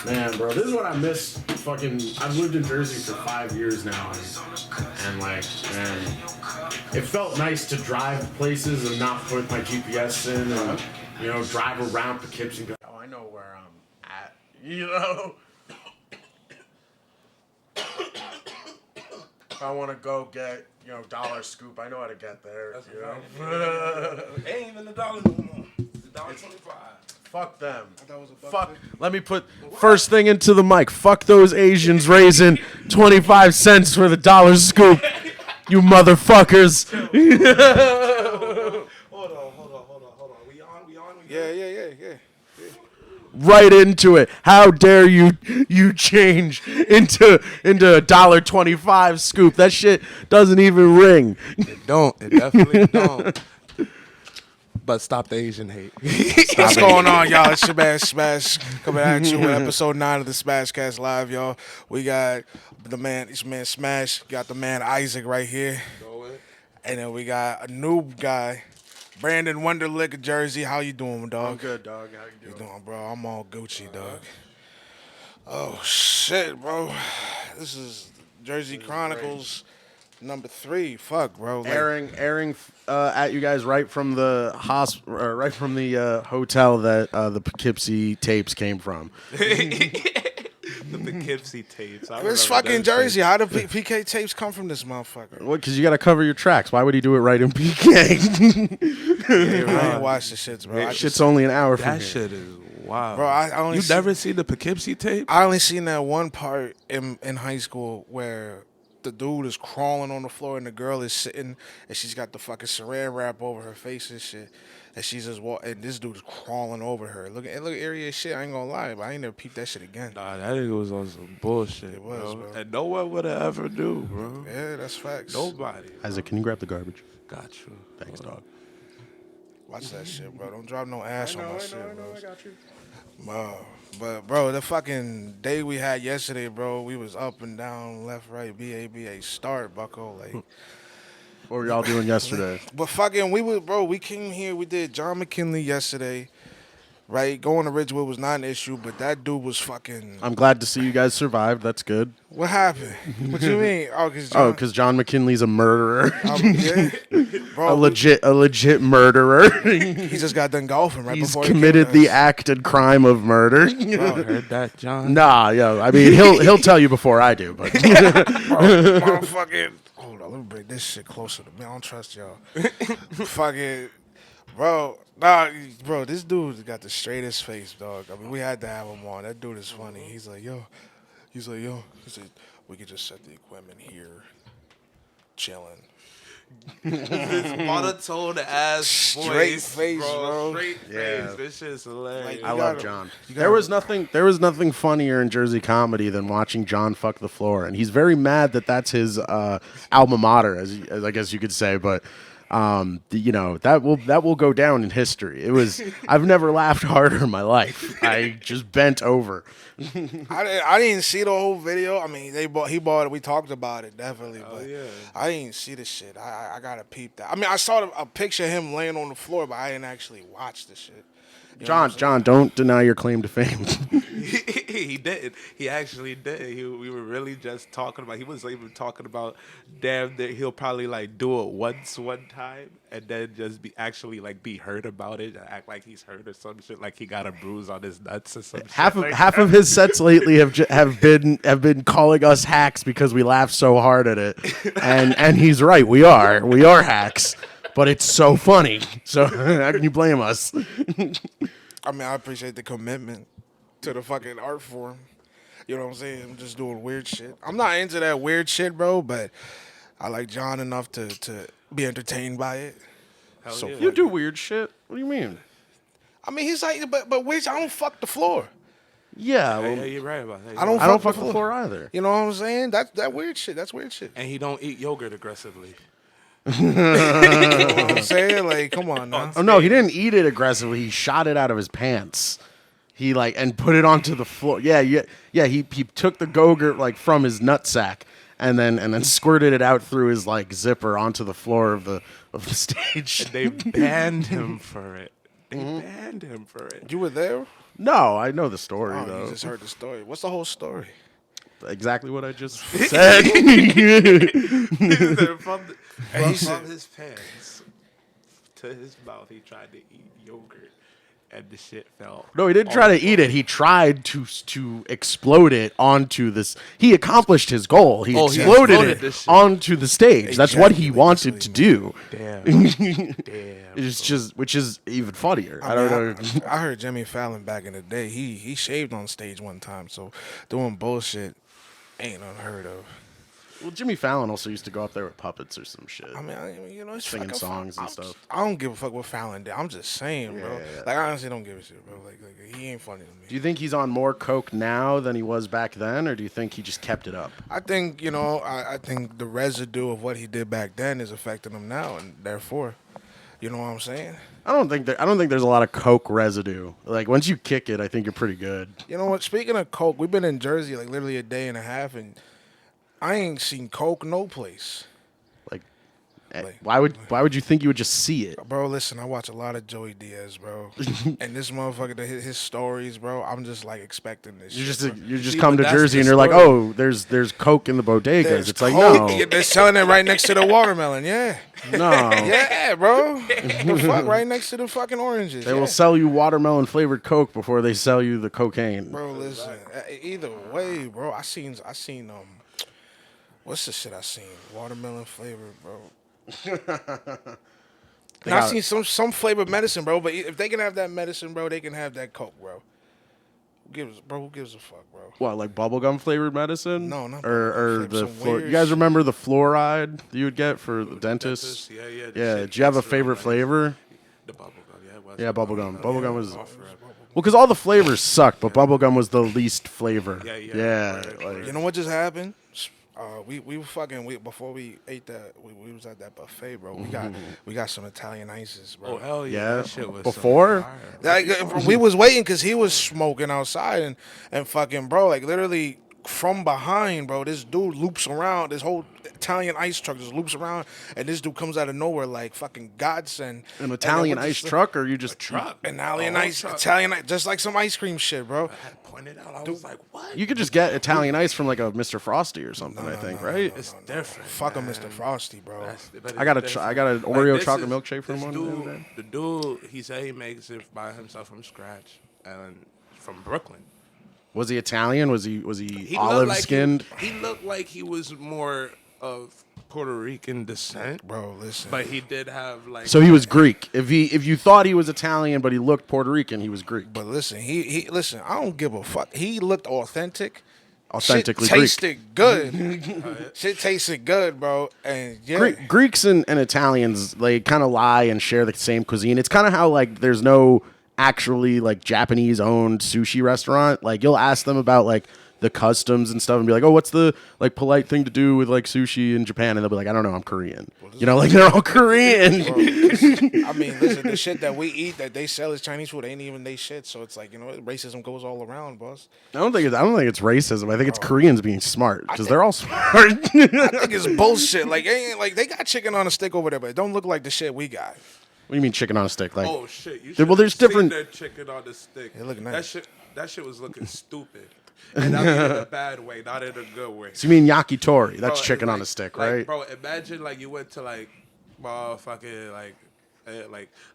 Man, bro, this is what I miss. Fucking, I've lived in Jersey for 5 years now, and like, man, it felt nice to drive places and not put my GPS in, and drive around Poughkeepsie. And be like, oh, I know where I'm at, If I want to go get, Dollar Scoop, I know how to get there. It ain't even $1 no more. It's $1.25. Fuck them. Fuck. Let me put first thing into the mic. Fuck those Asians raising 25 cents for the Dollar Scoop. You motherfuckers. Hold on. We on? Yeah. Right into it. How dare you change into $1.25 scoop? That shit doesn't even ring. It don't. It definitely don't. But stop the Asian hate. What's going on, y'all? It's your man Smash coming at you with episode 9 of the Smashcast Live, y'all. We got it's man Smash, got the man Isaac right here. And then we got a new guy, Brandon Wunderlich of Jersey. How you doing, dog? I'm good, dog. How you doing, bro? I'm all Gucci, dog. Oh, shit, bro. This is Jersey Chronicles number 3. Fuck, bro. Like, airing at you guys right from the hotel that the Poughkeepsie tapes came from. The Poughkeepsie tapes. It's fucking Jersey. How do PK tapes come from this motherfucker? What? Because you got to cover your tracks. Why would he do it right in PK? I ain't watch the shits, bro. Shit's only an hour from that here. shit is wild. Bro, I only never seen the Poughkeepsie tape? I only seen that one part in high school where the dude is crawling on the floor and the girl is sitting and she's got the fucking saran wrap over her face and shit. And she's just and this dude is crawling over her. Look area as shit. I ain't gonna lie, but I ain't never peeped that shit again. Nah, that nigga was on some bullshit. It was, bro. And no one would have ever do, bro. Yeah, that's facts. Nobody. Isaac, can you grab the garbage? Got you. Thanks, dog. Watch that shit, bro. Don't drop no ass on my shit, bro. I got you. But bro, the fucking day we had yesterday, bro, we was up and down, left, right, BABA, start, bucko, like. What were y'all doing yesterday? But fucking, we came here, we did John McKinley yesterday, right? Going to Ridgewood was not an issue, but that dude was fucking. I'm glad to see you guys survived. That's good. What happened? What you mean? Because John McKinley's a murderer. Yeah. Bro, a legit murderer. He just got done golfing right He's before he committed the act and crime of murder. Bro, heard that, John? Nah, yo. I mean, he'll tell you before I do, but. Bro, fucking. Hold on, let me bring this shit closer to me. I don't trust y'all. Fucking, bro. Nah, bro, this dude got the straightest face, dog. I mean, we had to have him on. That dude is funny. He's like, yo. He said, we could just set the equipment here, chilling. This monotone ass Straight voice, face, bro. Straight Yeah. face. This shit's hilarious. Like, I love John. There was nothing funnier in Jersey comedy than watching John fuck the floor, and he's very mad that that's his alma mater, as I guess you could say. But that will go down in history. It was I've never laughed harder in my life. I just bent over. I didn't see the whole video. I mean, he bought it. We talked about it definitely, but yeah. I didn't see the shit. I gotta peep that. I mean, I saw a picture of him laying on the floor, but I didn't actually watch the shit. John, don't deny your claim to fame. He did. He actually did. We were really just talking about. He was even talking about. Damn, that he'll probably like do it one time, and then just be heard about it, and act like he's hurt or some shit, like he got a bruise on his nuts or some shit. Half of his sets lately have been calling us hacks because we laugh so hard at it, and he's right. We are hacks. But it's so funny. So how can you blame us? I mean, I appreciate the commitment to the fucking art form. You know what I'm saying? I'm just doing weird shit. I'm not into that weird shit, bro, but I like John enough to be entertained by it. So You do weird shit? What do you mean? I mean, he's like, but weird. I don't fuck the floor. Yeah, Yeah, you're right about that. I don't fuck the floor either. You know what I'm saying? That weird shit. That's weird shit. And he don't eat yogurt aggressively. You know what I'm saying? Like, come on now. Oh no, he didn't eat it aggressively. He shot it out of his pants. He and put it onto the floor. Yeah. He took the Go-Gurt from his nutsack and then squirted it out through his zipper onto the floor of the stage. And they banned him for it. They banned him for it. You were there? No, I know the story Oh, though. you just heard the story. What's the whole story? Exactly what I just said. from his pants to his mouth, he tried to eat yogurt, and the shit fell. No, he didn't try to eat it. He tried to explode it onto this. He accomplished his goal. He exploded exploded this it shit. onto the stage. That's what he Ejaculated, wanted that's to what he do. Damn. It's just, which is even funnier. I mean, don't know. I heard Jimmy Fallon back in the day. He shaved on stage one time, so doing bullshit ain't unheard of. Well, Jimmy Fallon also used to go up there with puppets or some shit. I mean, you know, it's Singing fucking songs and stuff. I don't give a fuck what Fallon did. I'm just saying, bro. Yeah. Like, I honestly don't give a shit, bro. Like he ain't funny to me. Do you think he's on more coke now than he was back then, or do you think he just kept it up? I think, you know, I think the residue of what he did back then is affecting him now, and therefore, you know what I'm saying? I don't think there's a lot of coke residue. Like once you kick it, I think you're pretty good. You know what? Speaking of coke, we've been in Jersey like literally a day and a half, and I ain't seen coke no place. Like, why would you think you would just see it? Bro, listen, I watch a lot of Joey Diaz, bro, and this motherfucker, his stories, bro. I'm just like expecting this. You shit, just See, come but to that's Jersey the and you're like, story. oh, there's coke in the bodegas. There's It's like coke. no, Yeah, they're selling it right next to the watermelon. Yeah, no. yeah, bro. The fuck, right next to the fucking oranges. They will sell you watermelon flavored coke before they sell you the cocaine. Bro, listen. Either way, bro. I seen. What's the shit I seen? Watermelon flavored, bro. And I seen some flavored medicine, bro. But if they can have that medicine, bro, they can have that coke, bro. Who gives a fuck, bro? What, like bubblegum flavored medicine? No, not or bubblegum the flavored, some you guys weird remember the fluoride you would get for the dentist? Yeah. Yeah. Did you have a favorite flavor? The bubblegum, yeah. It was Yeah, bubblegum. Bubblegum was Well, because all the flavors sucked, but bubblegum was the least flavor. Yeah. Right, like, You know what just happened? We were before we ate that we was at that buffet, bro. We got some Italian ices, bro. Oh hell Yeah. that shit was Before? so fire. Like, we was waiting because he was smoking outside and fucking, bro, like literally from behind, bro, this dude loops around. This whole Italian ice truck just loops around, and this dude comes out of nowhere like fucking godsend. an Italian ice truck, or you just Truck. Italian A whole ice, truck. Italian ice, just like some ice cream shit, bro. I had pointed out. I was like, what? You could just get Italian ice from like a Mr. Frosty or something. I think, right? It's different. Fuck a man. Mr. Frosty, bro. But I got it's an different. Oreo this chocolate is- milkshake from this one the other day. The dude, he said he makes it by himself from scratch, and from Brooklyn. Was he Italian? Was he He olive looked like skinned? He looked like he was more of Puerto Rican descent, Bro, listen. but he did have like. So he was Greek. If you thought he was Italian but he looked Puerto Rican, he was Greek. But listen, he listen. I don't give a fuck. He looked authentic. Authentically Shit Greek. tasted good. Shit tasted good, bro. And yeah, Greeks and Italians, they kind of lie and share the same cuisine. It's kind of how like there's no actually like Japanese owned sushi restaurant. Like you'll ask them about like the customs and stuff and be like, oh, what's the like polite thing to do with like sushi in Japan? And they'll be like, I don't know, I'm Korean. You know, like they're all Korean. bro, I mean, listen, the shit that we eat that they sell as Chinese food ain't even they shit. So it's like, you know, racism goes all around, boss. I don't think it's racism. I think it's Koreans being smart because they're all smart. I think it's bullshit. Like, ain't like they got chicken on a stick over there, but it don't look like the shit we got. What do you mean chicken on a stick? Like, Oh shit! You Well, there's should've seen different- that chicken on the stick. It look nice. That shit was looking stupid, and I mean in a bad way, not in a good way. so you mean yakitori? That's Bro, chicken it's on like- a stick, like, right? Bro, imagine like you went to like motherfucking like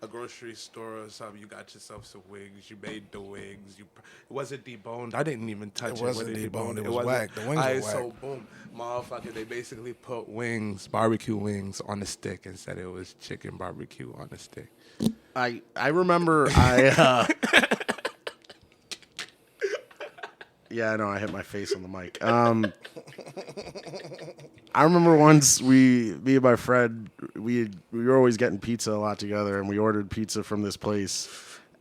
a grocery store or something. You got yourself some wings. You made the wings. It wasn't deboned. I didn't even touch it. It wasn't deboned. It was wasn't- whack. The wings were Alright, whack. so boom, motherfucker. They basically put barbecue wings on the stick and said it was chicken barbecue on the stick. I remember yeah, I know I hit my face on the mic. I remember once me and my friend, we were always getting pizza a lot together, and we ordered pizza from this place,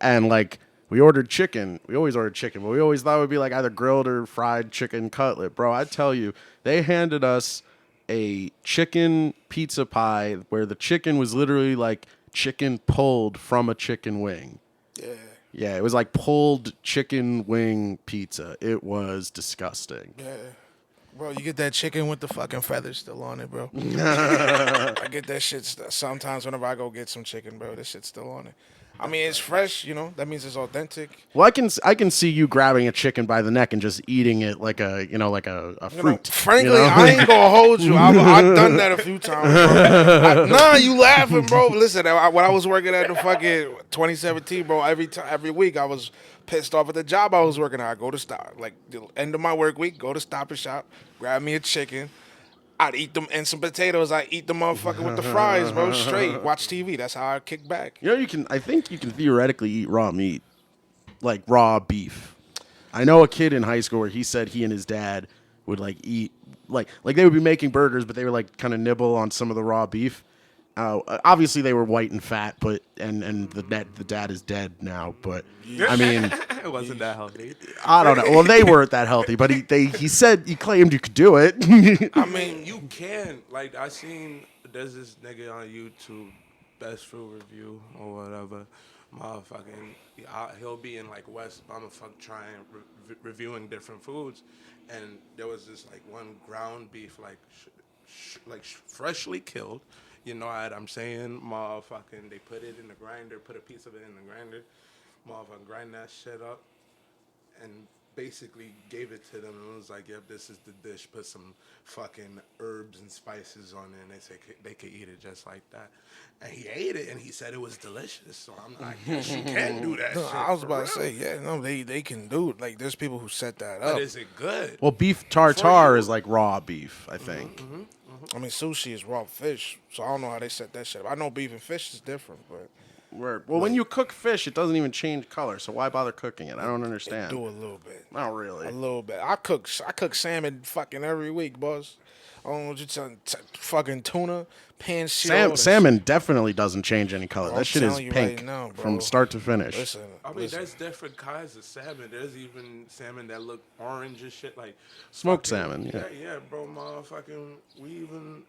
and like we ordered chicken. We always ordered chicken, but we always thought it would be like either grilled or fried chicken cutlet. Bro, I tell you, they handed us a chicken pizza pie where the chicken was literally like chicken pulled from a chicken wing. Yeah. Yeah, it was like pulled chicken wing pizza. It was disgusting. Yeah. Bro, you get that chicken with the fucking feathers still on it, bro. I get that shit sometimes whenever I go get some chicken, bro. This shit's still on it. I mean, it's fresh, you know. That means it's authentic. Well, I can see you grabbing a chicken by the neck and just eating it like a fruit. Frankly, you know? I ain't gonna hold you. I've done that a few times. Bro. Nah, you laughing, bro. Listen, when I was working at the fucking 2017, bro, every week I was pissed off at the job I was working at. I go to stop, like the end of my work week, go to Stop and Shop, grab me a chicken. I'd eat them and some potatoes. I eat the motherfucker with the fries, bro. Straight. Watch TV. That's how I kick back. You know, I think you can theoretically eat raw meat, like raw beef. I know a kid in high school where he said he and his dad would like eat, like they would be making burgers, but they would like kind of nibble on some of the raw beef. Obviously they were white and fat, but and the dad is dead now. But I mean, It wasn't that healthy. I don't know. Well, they weren't that healthy, but he claimed you could do it. I mean, you can. Like, there's this nigga on YouTube, Best Fruit Review or whatever. Motherfucking, he'll be in like West Bummerfuck trying, reviewing different foods. And there was this like one ground beef, like freshly killed. You know what I'm saying? Motherfucking, they put it in the grinder, put a piece of it in the grinder. Motherfucking grind that shit up and basically gave it to them and was like, yep, this is the dish. Put some fucking herbs and spices on it and they said they could eat it just like that. And he ate it and he said it was delicious. So I guess you can do that No, shit. I was for about to real. say, yeah, no, they can do it. Like, there's people who set that up. But is it good? Well, beef tartare is like raw beef, I think. I mean, sushi is raw fish, so I don't know how they set that shit up. I know beef and fish is different, but Word. Well, when you cook fish, it doesn't even change color, so why bother cooking it? I don't understand. do a little bit. Not really. A little bit. I cook salmon fucking every week, boss. I don't know what you're telling. Fucking tuna, pan seared. Salmon definitely doesn't change any color. Bro, that I'm shit is telling you pink right now, bro. from start to finish. Listen, I mean, there's different kinds of salmon. There's even salmon that look orange and shit, like Smoked fucking- salmon, yeah. yeah, bro, motherfucking. We even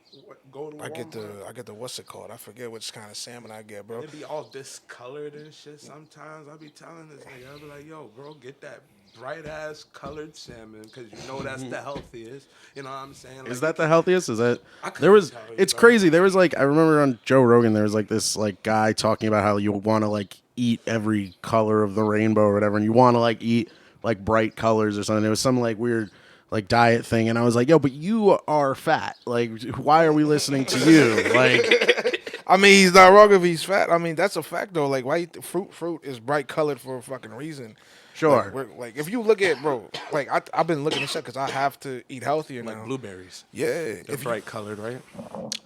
go to. I get Walmart. the what's it called? I forget which kind of salmon I get, bro. It be all discolored and shit. Sometimes I be telling this nigga, I be like, yo, bro, get that bright ass colored salmon because you know that's the healthiest. You know what I'm saying? Is that the healthiest? Is that I couldn't there was? tell you, It's bro. crazy. There was like I remember on Joe Rogan, there was like this like guy talking about how you want to like eat every color of the rainbow or whatever, and you want to like eat like bright colors or something. It was some like weird like diet thing, and I was like, yo, but you are fat. Like, why are we listening to you? Like, I mean, he's not wrong if he's fat. I mean, that's a fact though. Like, why fruit is bright colored for a fucking reason. sure. Like if you look at, bro, like I've been looking at shit because I have to eat healthier like now. blueberries? Yeah, They're if bright colored, right?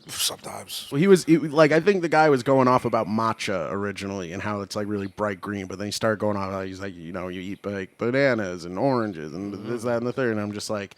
sometimes. Well, like I think the guy was going off about matcha originally and how it's like really bright green, but then he started going off how he's like, you know, you eat like bananas and oranges and this, that, and the third, and I'm just like,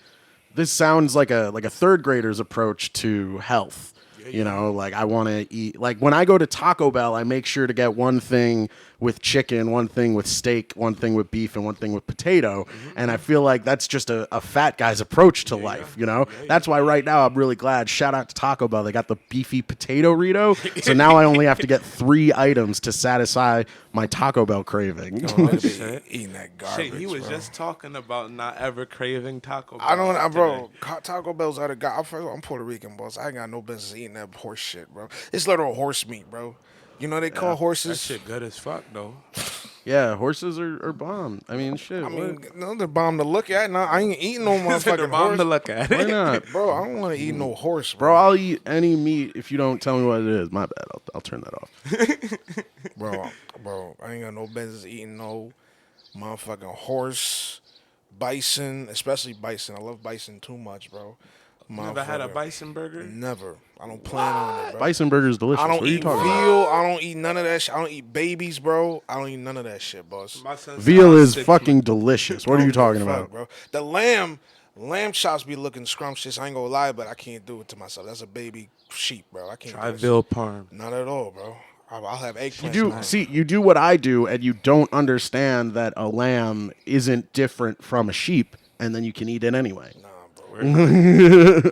this sounds like a third grader's approach to health. You know, like I want to eat. Like when I go to Taco Bell, I make sure to get one thing with chicken, one thing with steak, one thing with beef, and one thing with potato. And I feel like that's just a fat guy's approach to life. You know, that's why right now I'm really glad. Shout out to Taco Bell. They got the beefy potato Rito. So now I only have to get 3 items to satisfy my Taco Bell craving. Shit. Eating that garbage. Shit, he was bro. just talking about not ever craving Taco Bell. I don't, today. bro. Taco Bell's out of God. I'm Puerto Rican, boss. I ain't got no business eating that horse shit, bro. It's literal horse meat, bro. You know they call That horses. shit good as fuck though. Yeah, horses are bomb. I mean, shit. I mean, no, they're bomb to look at. No, I ain't eating no They're motherfucking bomb horse, to look at. why not? bro. I don't want to eat no horse, Bro, I'll eat any meat if you don't tell me what it is. My bad. I'll turn that off. bro. I ain't got no business eating no motherfucking horse, bison, especially bison. I love bison too much, bro. Never had a Motherfucker. bison burger? Never. I don't plan on it, bro. Bison burger is delicious. I don't What are you eat talking veal. about? I don't eat none of that shit. I don't eat babies, bro. I don't eat none of that shit, boss. My son's Veal about is 6 fucking delicious. What are you talking Fuck, about? bro? The lamb chops be looking scrumptious. I ain't gonna lie, but I can't do it to myself. That's a baby sheep, bro. I can't Try do it. veal parm. Not at all, bro. I'll have eggplants. You do what I do, and you don't understand that a lamb isn't different from a sheep, and then you can eat it anyway. Nah, bro.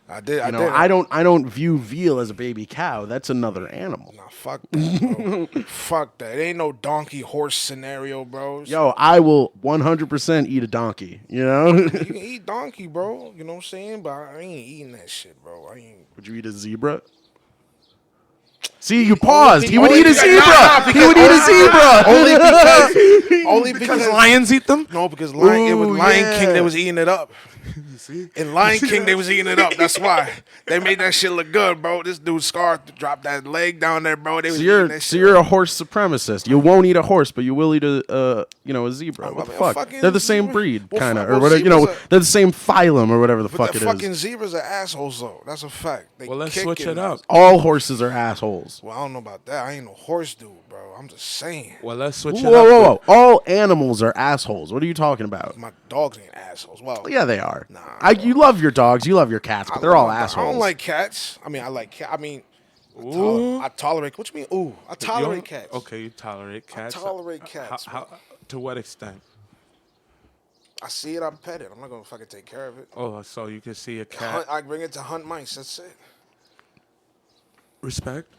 I did. You know, I don't view veal as a baby cow. That's another animal. Nah, fuck that, bro. Fuck that. It ain't no donkey horse scenario, bro. Yo, I will 100% eat a donkey. You know? You can eat donkey, bro. You know what I'm saying? But I ain't eating that shit, bro. I ain't. Would you eat a zebra? See, you paused. He would eat a Nah, zebra. He would eat a zebra. Only because lions eat them. No, because Lion King, they yeah. was eating it up. You see? In Lion King, they was eating it up. That's why they made that shit look good, bro. This dude Scar dropped that leg down there, bro. They was eating that shit. You're a horse supremacist. You won't eat a horse, but you will eat a zebra. What the fuck? They're the same breed, kind of, or whatever. They're the same phylum, or whatever the fuck it is. Fucking zebras are assholes, though. That's a fact. Well, let's switch it up. All horses are assholes. Well, I don't know about that. I ain't no horse dude, bro. I'm just saying. Well, let's switch it Whoa, up. whoa, whoa! All animals are assholes. What are you talking about? My dogs ain't assholes. Well, Yeah, they are. Nah, You love your dogs. You love your cats, but they're all assholes. I don't like cats. I mean, I like cat. I mean, I tolerate. What you mean? Ooh, I tolerate cats. Okay, you tolerate cats. tolerate cats, How, to what extent? I see it, I'm pet it. I'm not gonna fucking take care of it. Oh, so you can see a cat. I bring it to hunt mice. That's it. Respect.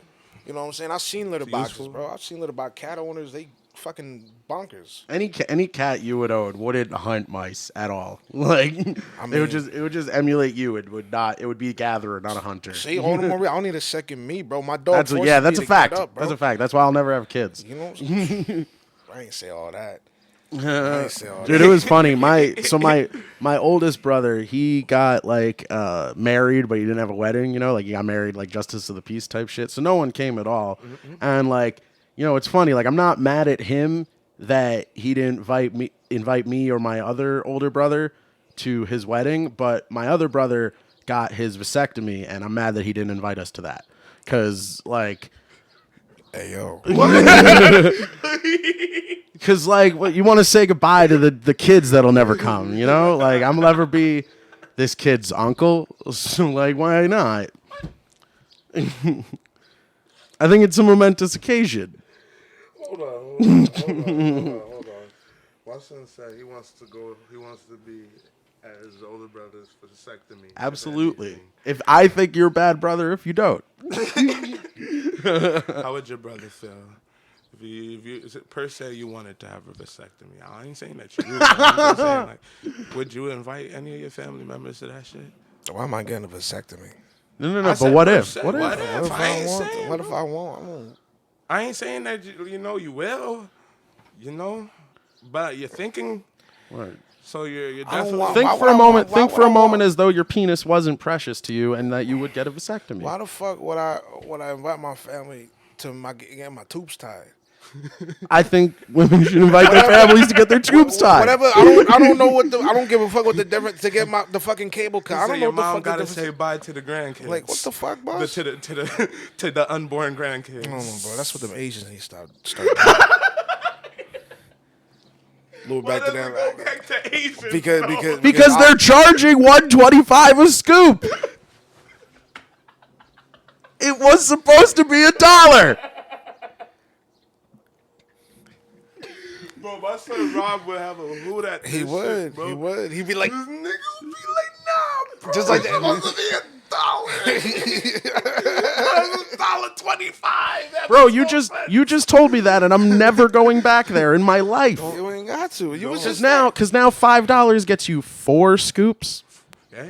You know what I'm saying? I've seen litter boxes, useful. bro. I've seen litter box cat owners. They fucking bonkers. Any cat you would own wouldn't hunt mice at all. Like it would just emulate you. It would not. It would be a gatherer, not a hunter. See, all the more real. I don't need a second me, bro. My dog. That's a fact. That's a fact. That's why I'll never have kids. You know what I'm saying? I ain't say all that. Dude, it was funny. My oldest brother, he got like married, but he didn't have a wedding. You know, like he got married like justice of the peace type shit. So no one came at all. And like, you know, it's funny. Like I'm not mad at him that he didn't invite me or my other older brother to his wedding, but my other brother got his vasectomy, and I'm mad that he didn't invite us to that. Cause like, Hey yo. Because, like, you want to say goodbye to the kids that'll never come, you know? Like, I'm never be this kid's uncle. So, like, why not? I think it's a momentous occasion. Hold on. My son said he wants to be at his older brother's vasectomy. Absolutely. If I think you're a bad brother if you don't. How would your brother feel? If you per se you wanted to have a vasectomy, I ain't saying that you do. I'm just saying, like, would you invite any of your family members to that shit? Why am I getting a vasectomy? No. But what if? What if? What if I want? I ain't saying that you will, but you're thinking. Right. So you're I don't definitely want- Think Why for would a I moment. want- why Think would for I a moment want- as though your penis wasn't precious to you, and that you would get a vasectomy. Why the fuck would I invite my family to get my tubes tied? I think women should invite their families to get their tubes tied. Whatever. I don't know I don't give a fuck what the difference to get the fucking cable cut. I So don't know your what the mom fuck gotta the say difference. bye to the grandkids. Like what the fuck, boss? To the unborn grandkids. I don't know, bro. That's what them Asians need to start. Move back to them. Go back to Asian, Because they're charging $1.25 a scoop. It was supposed to be $1. Bro, my son Rob would have a hoot at this He would. shit, bro. He would. He'd be like, This nigga would be like, nah, bro. Just like that. It's supposed to be $1. $1.25. Bro, you just told me that, and I'm never going back there in my life. you ain't got to. You was just Because now $5 gets you 4 scoops.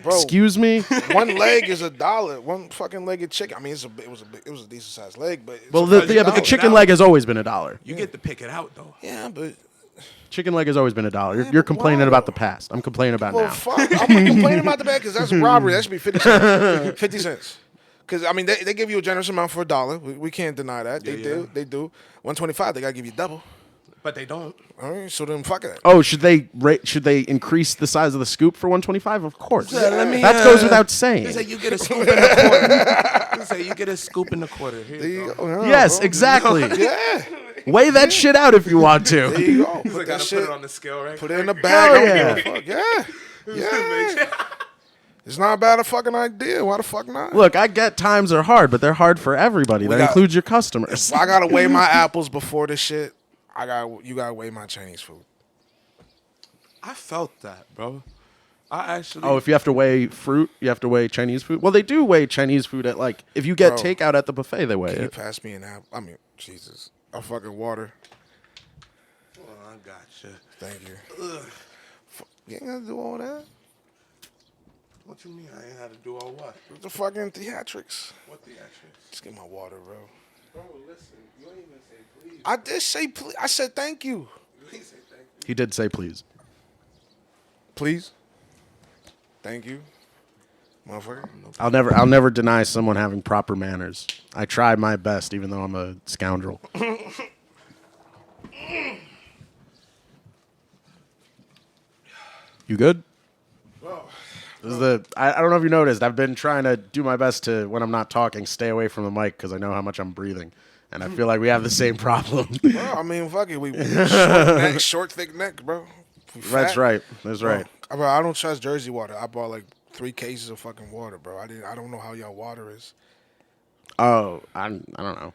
bro. Excuse me. One leg is $1. One fucking leg of chicken. I mean, it was a decent sized leg, but Well, it's but the chicken leg has always been $1. You get to pick it out, though. yeah, but Chicken leg has always been $1. You're complaining about the past. I'm complaining about well, now. fuck. I'm complaining about the bag because that's robbery. That should be 50 cents. 50 cents. Because I mean, they give you a generous amount for $1. We can't deny that. They do. They do. 125. They gotta give you double. But they don't. All right. So then, fuck it. Oh, should they increase the size of the scoop for $1.25? Of course. let That goes without saying. They say you get a scoop in the quarter. They say you get a scoop in the quarter. Here There you you go. go. Yeah, Yes, bro. exactly. Yeah. Weigh that shit out if you want There to. you go. He's Put like, that gotta shit. put it on the scale, right? Put it in the bag. Hell I don't give a fuck. Yeah. Yeah. It's not a bad fucking idea. Why the fuck not? Look, I get times are hard, but they're hard for everybody. That got- includes your customers. I gotta weigh my apples before this shit. You gotta weigh my Chinese food. I felt that, bro. I actually. Oh, if you have to weigh fruit, you have to weigh Chinese food. Well, they do weigh Chinese food at like if you get Bro, takeout at the buffet, they weigh Can you it. pass me an apple? I mean, Jesus, a fucking water. Oh, I gotcha. Thank you. You ain't gotta do all that. What you mean? I ain't had to do all what? The fucking theatrics. What the actual? Just get my water, bro. Bro, listen, you ain't even say please. I did say please. I said thank you. Please say thank you. He did say please. Please. Thank you. Motherfucker. I'll never deny someone having proper manners. I try my best, even though I'm a scoundrel. You good? Bro. This is I don't know if you noticed. I've been trying to do my best to, when I'm not talking, stay away from the mic because I know how much I'm breathing. And I feel like we have the same problem. Bro, I mean, fuck it. We short, thick neck, bro. That's right. That's right. Bro, I don't trust Jersey water. I bought like 3 cases of fucking water, bro. I don't know how y'all water is. Oh, I don't know.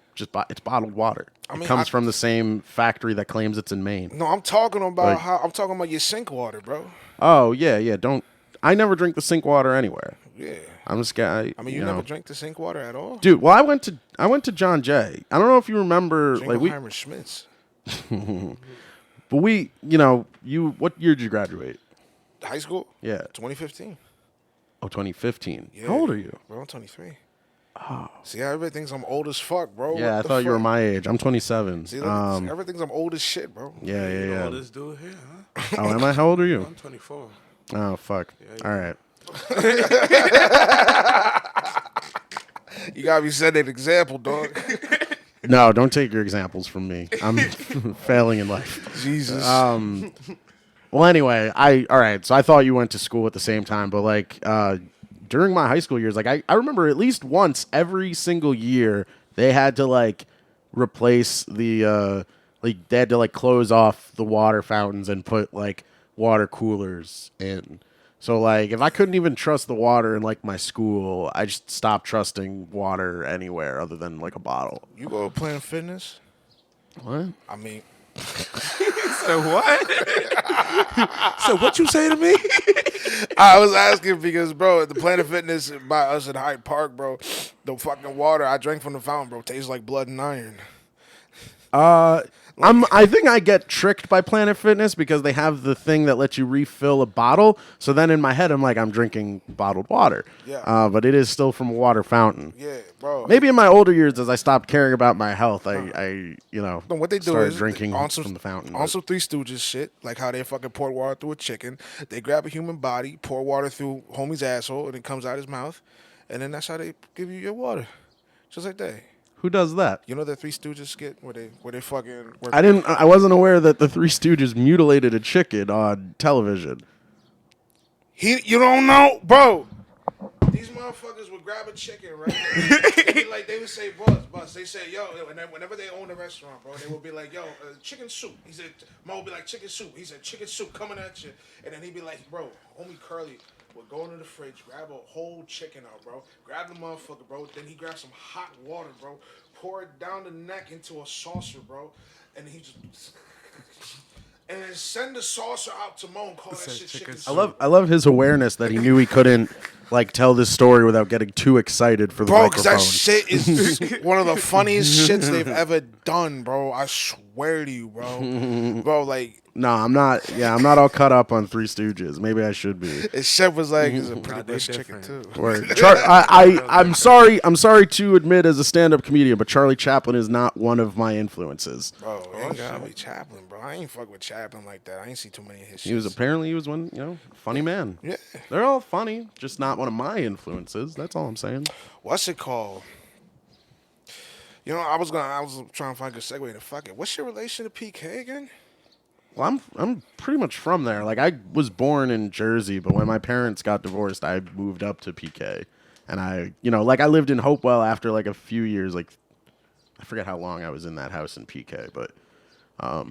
It's bottled water. I mean, it comes from the same factory that claims it's in Maine. No, I'm talking about I'm talking about your sink water, bro. Oh yeah. I never drink the sink water anywhere. Yeah. I'm just guy. I mean, you never drank the sink water at all, dude. Well, I went to John Jay. I don't know if you remember, Jingleheimer Schmitz. But what year did you graduate? High school? Yeah. 2015. Oh, 2015. Yeah. How old are you? Bro, I'm 23. Oh. See, everybody thinks I'm old as fuck, bro. Yeah, I thought you were my age. I'm 27. See, everybody thinks I'm old as shit, bro. Yeah. You know this dude here, huh? Oh, am I? How old are you? I'm 24. Oh, fuck. Yeah, all right. You gotta be setting an example, dog. No, don't take your examples from me. I'm failing in life. Jesus. Well, anyway, all right. So I thought you went to school at the same time, but during my high school years, I remember at least once every single year they had to replace the they had to close off the water fountains and put water coolers in. So if I couldn't even trust the water in my school, I just stopped trusting water anywhere other than a bottle. You go to Planet Fitness? What? I mean, So what? So what you say to me? I was asking because, bro, at the Planet Fitness by us at Hyde Park, bro, the fucking water I drank from the fountain, bro, tastes like blood and iron. I think I get tricked by Planet Fitness because they have the thing that lets you refill a bottle. So then in my head, I'm I'm drinking bottled water. Yeah. But it is still from a water fountain. Yeah, bro. Maybe in my older years, as I stopped caring about my health, I No, what they do started is drinking on from the fountain. On some Three Stooges shit, like how they fucking pour water through a chicken. They grab a human body, pour water through homie's asshole, and it comes out his mouth. And then that's how they give you your water. Just like that. Who does that? You know the Three Stooges skit where they fucking... I wasn't aware that the Three Stooges mutilated a chicken on television. You don't know? Bro. These motherfuckers would grab a chicken, right? They would say, Buzz. They say, yo, and then whenever they own a restaurant, bro, they would be like, yo, chicken soup. He said, Mo would be like, chicken soup. He said, chicken soup coming at you. And then he'd be like, bro, homie Curly would go into the fridge, grab a whole chicken out, bro. Grab the motherfucker, bro. Then he grabbed some hot water, bro. Pour it down the neck into a saucer, bro. And he just... And then send the saucer out to Mo and call that shit chicken soup. I love his awareness that he knew he couldn't tell this story without getting too excited for the bro, because microphone. that shit is one of the funniest shits they've ever done, bro. I swear to you, bro. Bro, no, I'm not. Yeah, I'm not all cut up on Three Stooges. Maybe I should be. his chef was like, "It's a pretty rich chicken too." I'm sorry. I'm sorry to admit, as a stand-up comedian, but Charlie Chaplin is not one of my influences. Bro, it ain't gotta be Chaplin, bro. I ain't fuck with Chaplin like that. I ain't see too many of his shit. He was one, funny man. Yeah, they're all funny, just not one of my influences. That's all I'm saying. What's it called? I was trying to find a good segue to fuck it. What's your relation to PK again? Well, I'm pretty much from there. I was born in Jersey, but when my parents got divorced, I moved up to PK. And I lived in Hopewell after a few years. I forget how long I was in that house in PK, but I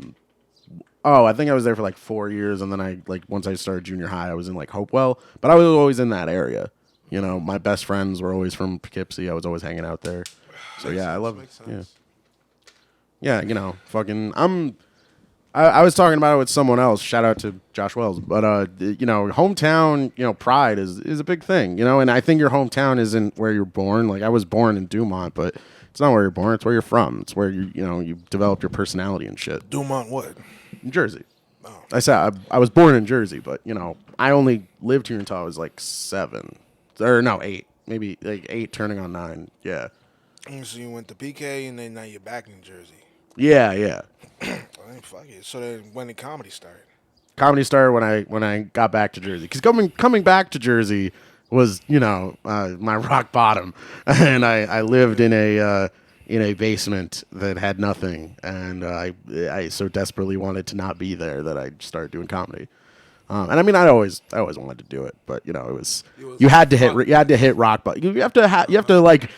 think I was there for 4 years, and then once I started junior high, I was in Hopewell, but I was always in that area. My best friends were always from Poughkeepsie. I was always hanging out there. So yeah, I love it. Yeah, fucking I was talking about it with someone else. Shout out to Josh Wells. But, hometown, pride is a big thing, and I think your hometown isn't where you're born. I was born in Dumont, but it's not where you're born. It's where you're from. It's where you develop your personality and shit. Dumont what? New Jersey. Oh. I said I was born in Jersey, but, I only lived here until I was 7. Or no, 8. Maybe 8 turning on 9. Yeah. So you went to PK and then now you're back in Jersey. Yeah. Fuck it. So then when did comedy start? Comedy started when I got back to Jersey. Because coming back to Jersey was, my rock bottom. And I lived in a basement that had nothing. And I so desperately wanted to not be there that I started doing comedy. And I mean, I always wanted to do it, but it was you had to hit rock bottom. You have to like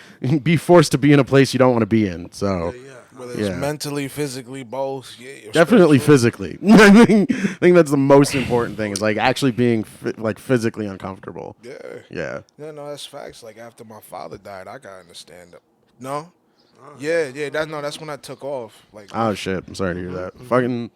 be forced to be in a place you don't want to be in. So whether it's mentally, physically, both. Yeah, definitely physically. I think that's the most important thing is like actually being like physically uncomfortable. Yeah. No, that's facts. Like after my father died, I got in the stand up. No. Yeah. That's when I took off. Like, oh shit! I'm sorry to hear that. Fucking,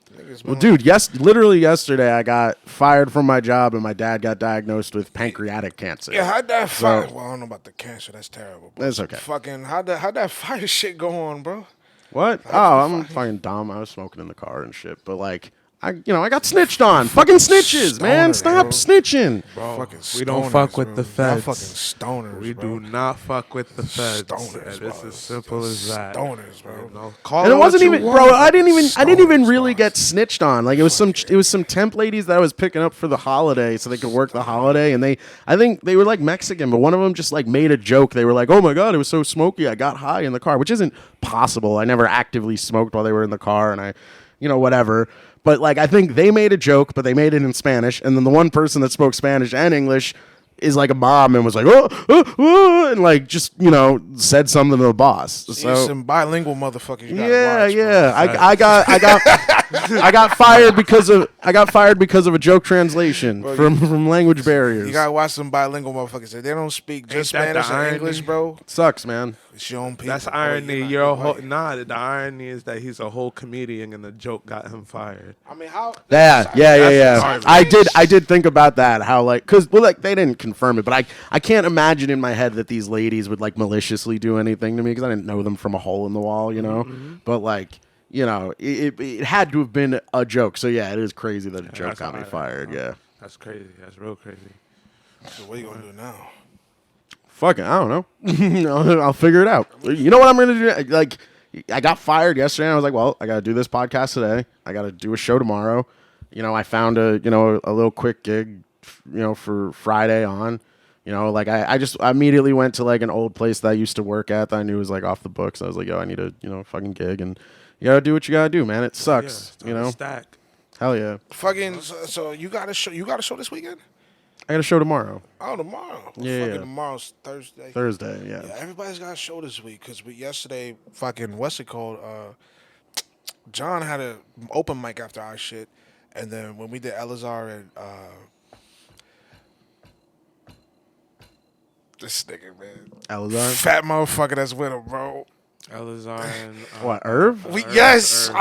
well, dude. Literally yesterday, I got fired from my job, and my dad got diagnosed with pancreatic cancer. Yeah, how'd that fire? Well, I don't know about the cancer. That's terrible. That's okay. Fucking, how'd that fire shit go on, bro? What? I'm fucking dumb. I was smoking in the car and shit, but like. I got snitched on. Fucking snitches, man. Stop snitching. Bro, fucking we don't fuck with the feds. Fucking stoners, We do not fuck with the feds. Stoners, and it's as simple as that. Stoners, bro. And it wasn't even, bro. I didn't even really get snitched on. Like it was some temp ladies that I was picking up for the holiday, so they could work the holiday. And I think they were like Mexican, but one of them just like made a joke. They were like, "Oh my god, it was so smoky. I got high in the car," which isn't possible. I never actively smoked while they were in the car, and I, whatever. But, like, I think they made a joke, but they made it in Spanish. And then the one person that spoke Spanish and English is, like, a mom and was like, and, like, just, said something to the boss. So some bilingual motherfuckers you yeah. Watch, I got fired because of a joke translation from language barriers. You gotta watch some bilingual motherfuckers. They don't speak just Spanish or English, bro. It sucks, man. It's your own people. That's irony. The irony is that he's a whole comedian and the joke got him fired. I mean, how? Yeah. I did think about that. How because they didn't confirm it, but I can't imagine in my head that these ladies would like maliciously do anything to me because I didn't know them from a hole in the wall, Mm-hmm. But like. It had to have been a joke. So yeah, it is crazy that a joke got me fired. Yeah, that's crazy. That's real crazy. So what are you gonna do now? Fucking, I don't know. I'll figure it out. You know what I'm gonna do? Like, I got fired yesterday. And I was like, well, I gotta do this podcast today. I gotta do a show tomorrow. I found a little quick gig, for Friday on. I just immediately went to like an old place that I used to work at that I knew was like off the books. I was like, yo, I need a fucking gig, and you gotta do what you gotta do, man. It sucks, Stack. Hell yeah. Fucking. So you got a show? You got a show this weekend? I got a show tomorrow. Oh, tomorrow. Well, Yeah. Tomorrow's Thursday. Thursday, yeah. Everybody's got a show this week because yesterday, fucking what's it called? John had an open mic after our shit, and then when we did Elazar and this nigga, man. Elazar? Fat motherfucker that's with him, bro. Elazar and what, Irv? We just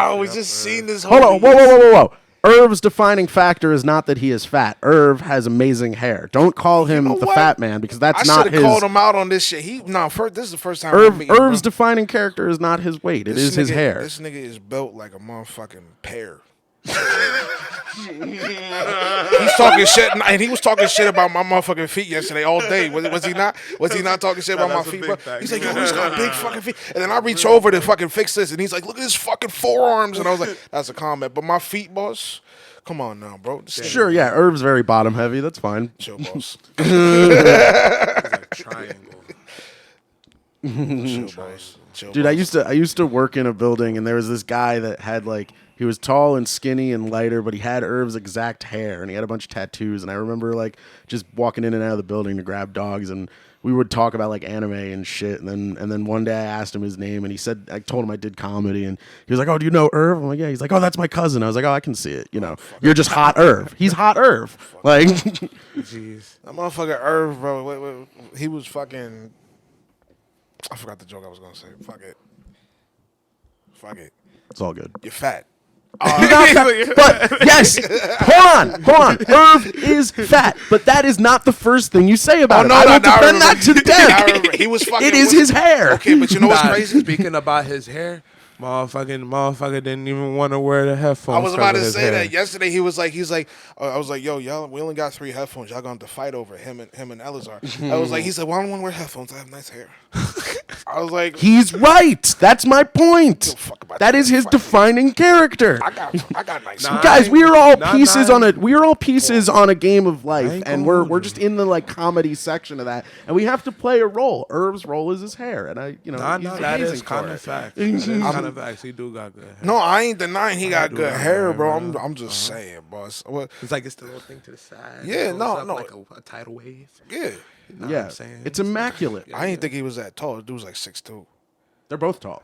seen this. Hold on, whoa. Irv's defining factor is not that he is fat. Irv has amazing hair. Don't call him the fat man because that's not his. I should have called him out on this shit. This is the first time. Irv's defining character is not his weight. It is his hair. This nigga is built like a motherfucking pear. He's talking shit, and he was talking shit about my motherfucking feet yesterday all day. Was he not? Was he not talking shit about my feet, bro? He's like, yo, he's got big fucking feet. And then I reach over to fucking fix this, and he's like, look at his fucking forearms. And I was like, that's a comment. But my feet, boss, come on now, bro. Sure, yeah, Irv's very bottom heavy. That's fine. Chill, boss. Triangle. Chill, boss. Chill, Dude, boss. I used to work in a building, and there was this guy that had like. He was tall and skinny and lighter, but he had Irv's exact hair, and he had a bunch of tattoos. And I remember like just walking in and out of the building to grab dogs, and we would talk about like anime and shit. And then one day I asked him his name, and I told him I did comedy, and he was like, "Oh, do you know Irv?" I'm like, "Yeah." He's like, "Oh, that's my cousin." I was like, "Oh, I can see it. You're just hot Irv. He's hot Irv." Like, jeez, that motherfucker Irv, bro. Wait, he was fucking. I forgot the joke I was gonna say. Fuck it. it's all good. You're fat. You're not fat, but yes, hold on. Irv is fat, but that is not the first thing you say about him. I will defend that to the death. He was fucking. It is his hair. Okay, but you know what's crazy? Speaking about his hair, Motherfucker didn't even want to wear the headphones. I was about to cover his say hair. that yesterday. He's like, I was like, yo, y'all, we only got 3 headphones. Y'all gonna have to fight over him and Elazar. I was like, he said, well, I don't want to wear headphones. I have nice hair. I was like, He's right. That's my point. Give a fuck about That that. is his Fuck defining character. I got nice Nah, hair. Guys, we are all Nah, pieces nah. on a game of life, ain't and gonna we're hold just in the like comedy section of that, and we have to play a role. Irv's role is his hair, and he's That amazing is for kind it. of facts. That is kind of facts. He do got good hair. No, I ain't denying he got do good got hair, hair, bro. bro. I'm just saying, boss. What? It's like it's the little thing to the side. Yeah, It goes no, up no. like a tidal wave. Yeah. You know what Yeah, I'm saying? it's immaculate. I didn't think he was that tall. The dude was like 6'2". They're both tall.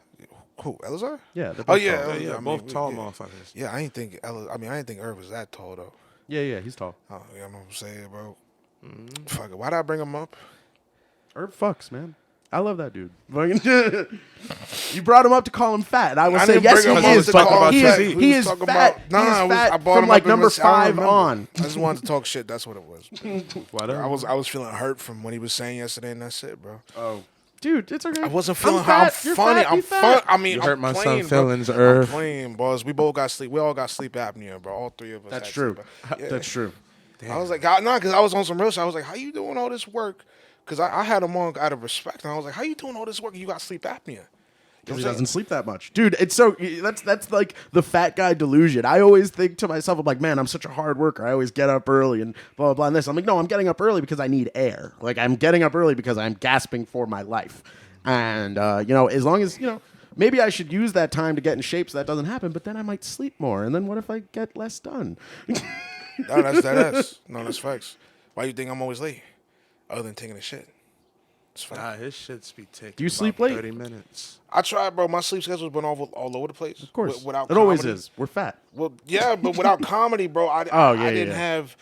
Who? Elazar? Yeah. They're Oh both yeah, tall. Yeah, I mean, both tall yeah. motherfuckers. Yeah, I didn't think Irv was that tall though. Yeah, he's tall. Oh, yeah, I know what I'm saying, bro. Fuck it. Why'd I bring him up? Irv fucks, man. I love that dude. You brought him up to call him fat, and I will I say didn't yes, bring him he up is. to But call him he fat. is. We He was is talking fat. about- He is Nah, I fat brought from him like up in number this- I don't 5 remember. on. I just wanted to talk shit. That's what it was. Whatever. I was feeling hurt from what he was saying yesterday, and that's it, bro. Oh, dude, it's okay. I wasn't feeling I'm how I'm fat. You're funny. fat. Be I'm fat. fun. I mean, You I'm hurt my playing, son's bro. feelings, I'm Irv. playing, boss. We all got sleep apnea, bro. All 3 of us. That's had true. sleep apnea. Yeah. That's true. I was like, because I was on some real shit. I was like, how you doing all this work? Because I had him on out of respect, and I was like, how you doing all this work and you got sleep apnea? Because he doesn't sleep that much, dude. It's so that's like the fat guy delusion. I always think to myself, I'm like, man, I'm such a hard worker. I always get up early and blah blah blah. And this, I'm like, no, I'm getting up early because I need air. Like I'm getting up early because I'm gasping for my life. And as long as maybe I should use that time to get in shape so that doesn't happen. But then I might sleep more. And then what if I get less done? No, that's facts. Why you think I'm always late? Other than taking a shit. It's fine. Nah, his shits be taking. Do you about sleep late? 30 minutes. I tried, bro. My sleep schedule's been all over the place. Of course, Without it always comedy. is. We're fat. Well, yeah, but without comedy, bro, I didn't have.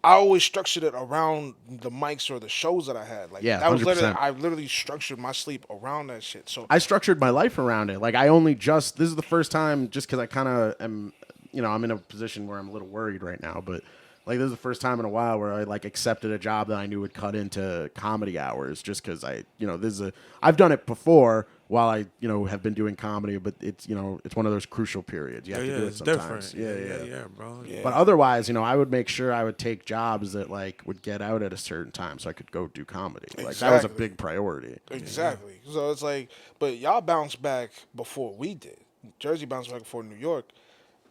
I always structured it around the mics or the shows that I had. Like Yeah, that was 100%. I literally structured my sleep around that shit. So I structured my life around it. Like I only this is the first time just because I kind of am, I'm in a position where I'm a little worried right now, but like this is the first time in a while where I like accepted a job that I knew would cut into comedy hours just because I've done it before while I, have been doing comedy, but it's one of those crucial periods. You have to do it It's sometimes. different. Yeah, bro. Yeah. But otherwise, I would make sure I would take jobs that like would get out at a certain time so I could go do comedy. Like that was a Exactly. big priority. exactly. So it's like, but y'all bounced back before we did. Jersey bounced back before New York,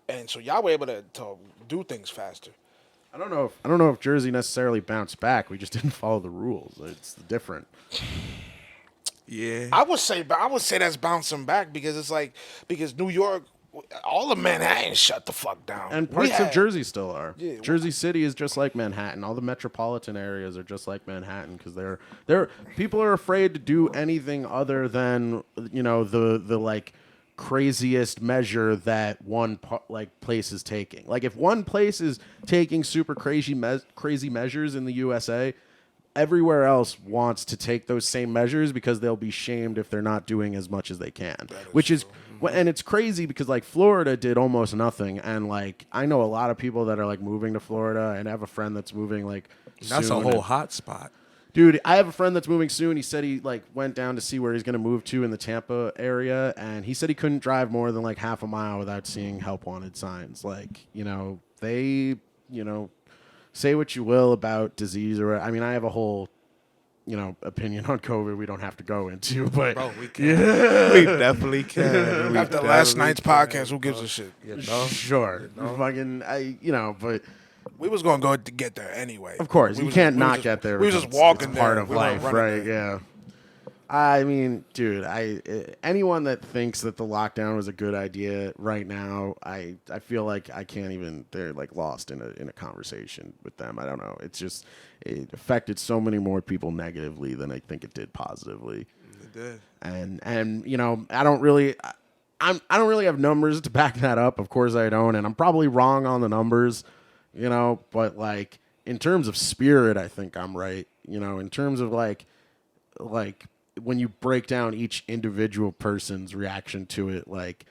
and so y'all were able to do things faster. I don't know if Jersey necessarily bounced back. We just didn't follow the rules. It's different. Yeah. I would say that's bouncing back because New York, all of Manhattan shut the fuck down. And We parts of had- Jersey still are. Yeah, Jersey City is just like Manhattan. All the metropolitan areas are just like Manhattan because people are afraid to do anything other than the like craziest measure that one place is taking. Like if one place is taking super crazy measures in the USA, everywhere else wants to take those same measures because they'll be shamed if they're not doing as much as they can. And it's crazy because like Florida did almost nothing, and like I know a lot of people that are like moving to Florida, and I have a friend that's moving like That's soon. a whole hot spot. Dude, I have a friend that's moving soon. He said he like went down to see where he's going to move to in the Tampa area, and he said he couldn't drive more than like half a mile without seeing help wanted signs. Like, they, say what you will about disease or I mean, I have a whole, opinion on COVID we don't have to go into, but Bro, we can. We definitely can. We After last definitely night's can, podcast, who gives a shit? sure. Fucking but We was gonna go to get there anyway. of course, We you was can't just- not get there. We was just because walking it's there. part of We weren't life, running right? there. Yeah. I mean, dude, anyone that thinks that the lockdown was a good idea right now, I feel like I can't even. They're like lost in a conversation with them. I don't know. It's just it affected so many more people negatively than I think it did positively. It did. And I don't really have numbers to back that up. Of course I don't, and I'm probably wrong on the numbers, but like in terms of spirit, I think I'm right. In terms of like when you break down each individual person's reaction to it, like,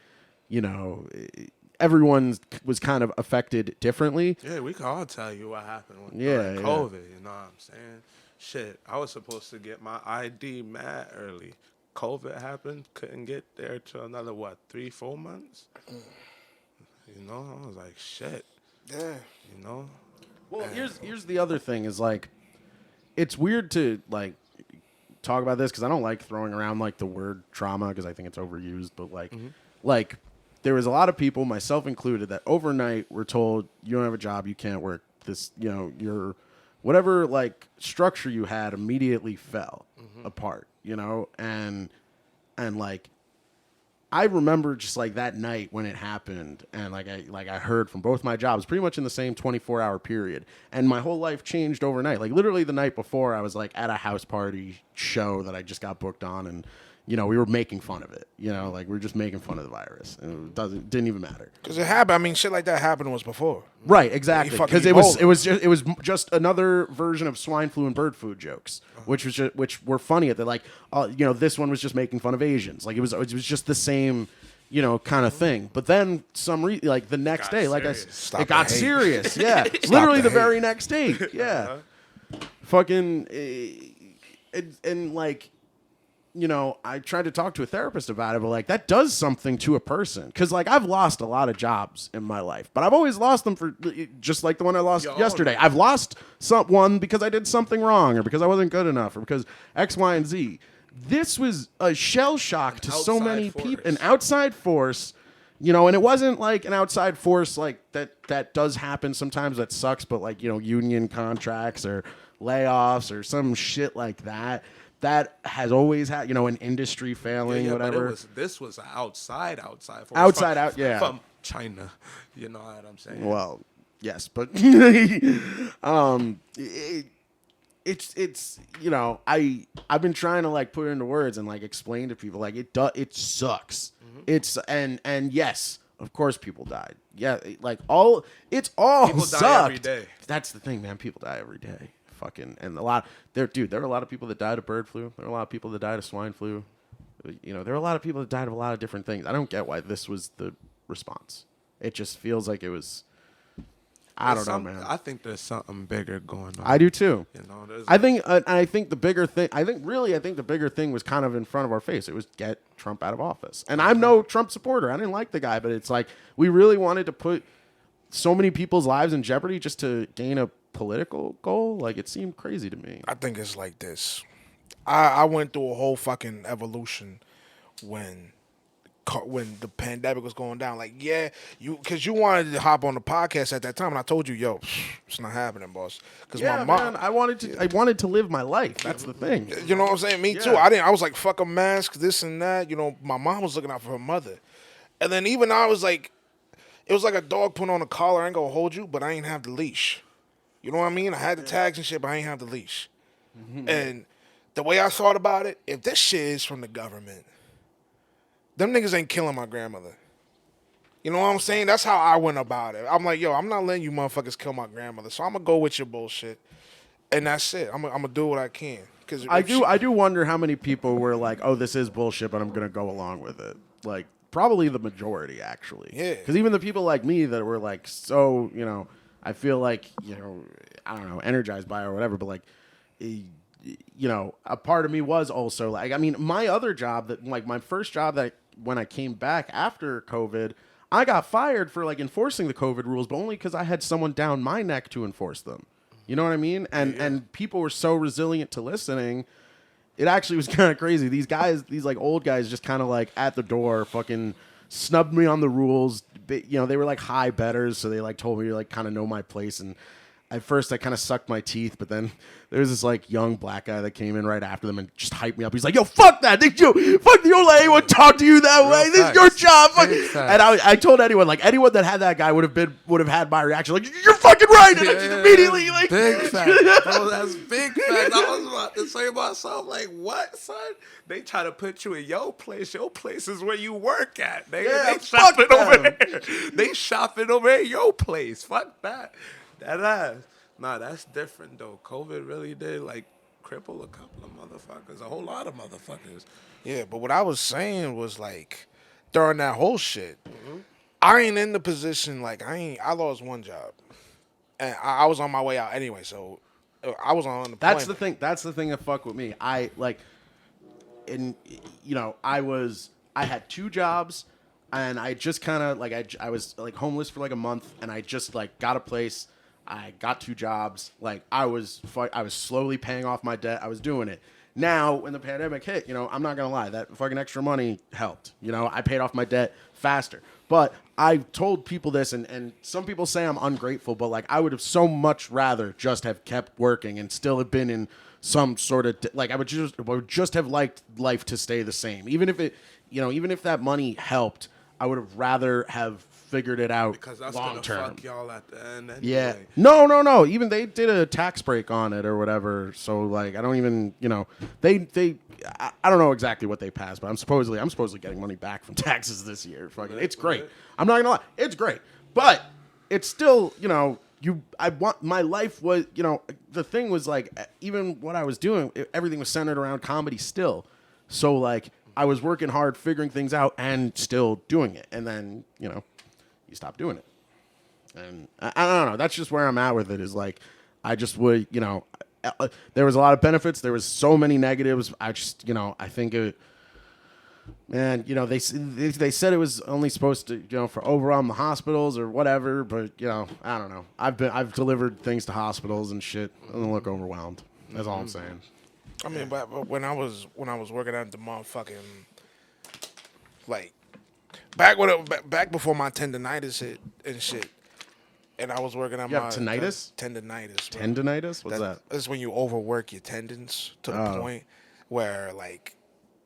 everyone was kind of affected differently. Yeah, we can all tell you what happened with Yeah, COVID. You know what I'm saying? Shit, I was supposed to get my ID mad early. COVID happened, couldn't get there till another 3-4 months. You know, I was like, shit. Yeah. You know. Well, here's the other thing is like, it's weird to like talk about this because I don't like throwing around like the word trauma because I think it's overused. But like there was a lot of people, myself included, that overnight were told you don't have a job, you can't work. This, you know, your whatever like structure you had immediately fell apart. You know, and like. I remember just like that night when it happened, and I heard from both my jobs pretty much in the same 24-hour period, and my whole life changed overnight. Like literally the night before, I was like at a house party show that I just got booked on, and you know we were making fun of it. You know, like we were just making fun of the virus, and it didn't even matter. Because it happened. I mean, shit like that happened once before. Right, exactly. Because it was just another version of swine flu and bird flu jokes, which were funny at the like, you know, this one was just making fun of Asians. Like it was just the same, you know, kind of thing. But then like the next day, like it got serious. Yeah, literally the very next day. Yeah, fucking, and like. You know, I tried to talk to a therapist about it, but like that does something to a person. Cause like I've lost a lot of jobs in my life, but I've always lost them for just like the one I lost yesterday. I've lost one because I did something wrong or because I wasn't good enough or because X, Y, and Z. This was a shell shock to so many people, an outside force, you know, and it wasn't like an outside force like that does happen sometimes that sucks, but like, you know, union contracts or layoffs or some shit like that. That has always had, you know, an industry failing, whatever. But this was outside force. From China. You know what I'm saying? Well, yes, but it's you know, I've been trying to like put it into words and like explain to people like it sucks. It's and yes, of course people died. Yeah, like all people sucked. die every day. That's the thing, man. People die every day. Fucking and there were a lot of people that died of bird flu. There were a lot of people that died of swine flu. You know, there were a lot of people that died of a lot of different things. I don't get why this was the response. It just feels like it was. I don't know, man. I think there's something bigger going on. I do too. You know, I think the bigger thing. I think the bigger thing was kind of in front of our face. It was get Trump out of office. And I'm no Trump supporter. I didn't like the guy, but it's like we really wanted to put so many people's lives in jeopardy just to gain a political goal. Like it seemed crazy to me. I think it's like this. I went through a whole fucking evolution when the pandemic was going down. Like, yeah, because you wanted to hop on the podcast at that time, and I told you, yo, it's not happening, boss. Because my mom, man, I wanted to live my life. That's the thing. You know what I'm saying? Me too. I was like, fuck a mask, this and that. You know, my mom was looking out for her mother, and then even I was like, it was like a dog put on a collar. I ain't gonna hold you, but I ain't have the leash. You know what I mean? I had the tags and shit, but I ain't have the leash. And the way I thought about it, if this shit is from the government, them niggas ain't killing my grandmother. You know what I'm saying? That's how I went about it. I'm like, yo, I'm not letting you motherfuckers kill my grandmother, so I'm gonna go with your bullshit, and that's it. I'm gonna do what I can. Cause I do wonder how many people were like, oh, this is bullshit, but I'm gonna go along with it. Like probably the majority, actually. Yeah. Because even the people like me that were like, so you know. I feel like, you know, I don't know, energized by it or whatever, but like, you know, a part of me was also like, I mean, my other job that like my first job that when I came back after COVID, I got fired for like enforcing the COVID rules, but only because I had someone down my neck to enforce them. You know what I mean? And people were so resilient to listening. It actually was kind of crazy. These guys, these like old guys just kind of like at the door fucking snubbed me on the rules. You know, they were like high betters, so they like told me to like kind of know my place. And at first I kind of sucked my teeth, but then there was this like young black guy that came in right after them and just hyped me up. He's like, yo, fuck that. Fuck the old lady would talk to you that way. This is your job. And I told anyone that had that guy would have had my reaction. Like, you're fucking right. And I just immediately like big fact. Bro, that's big fact. I was about to say myself, like, what, son? They try to put you in your place. Your place is where you work at. They shopping over there. They shopping over at your place. Fuck that. That ass. Nah, that's different though. COVID really did like cripple a couple of motherfuckers, a whole lot of motherfuckers. Yeah, but what I was saying was like during that whole shit, I ain't in the position like I lost one job, and I was on my way out anyway. So I was on the. That's the thing. That's the thing that fuck with me. I like. and I had 2 jobs, and I just kind of like I was like homeless for like a month, and I just like got a place. I got 2 jobs. Like I was slowly paying off my debt. I was doing it. Now, when the pandemic hit, I'm not gonna lie, that fucking extra money helped. I paid off my debt faster. But I told people this, and some people say I'm ungrateful, but like I would have so much rather just have kept working and still have been in some sort of like I would just have liked life to stay the same, even if it, even if that money helped. I would have rather have figured it out because that's long gonna term. fuck y'all at the end anyway. Yeah. No. Even they did a tax break on it or whatever. So like, I don't even, I don't know exactly what they passed, but I'm supposedly getting money back from taxes this year. Fucking, it's great. I'm not gonna lie, it's great, but it's still, I want my life was, the thing was like, even what I was doing, everything was centered around comedy still. So like, I was working hard, figuring things out, and still doing it. And then, you stop doing it. And I don't know. That's just where I'm at with it. Is like, I just would, there was a lot of benefits. There was so many negatives. I just, I think it. Man, they said it was only supposed to, for overwhelm the hospitals or whatever. But I don't know. I've delivered things to hospitals and shit. I don't look overwhelmed. That's all I'm saying. I mean, but when I was working at the motherfucking, like, back before my tendonitis hit and shit, and I was working on you my have tinnitus? Tendonitis. Bro. Tendonitis? What's that? That's when you overwork your tendons to the point where like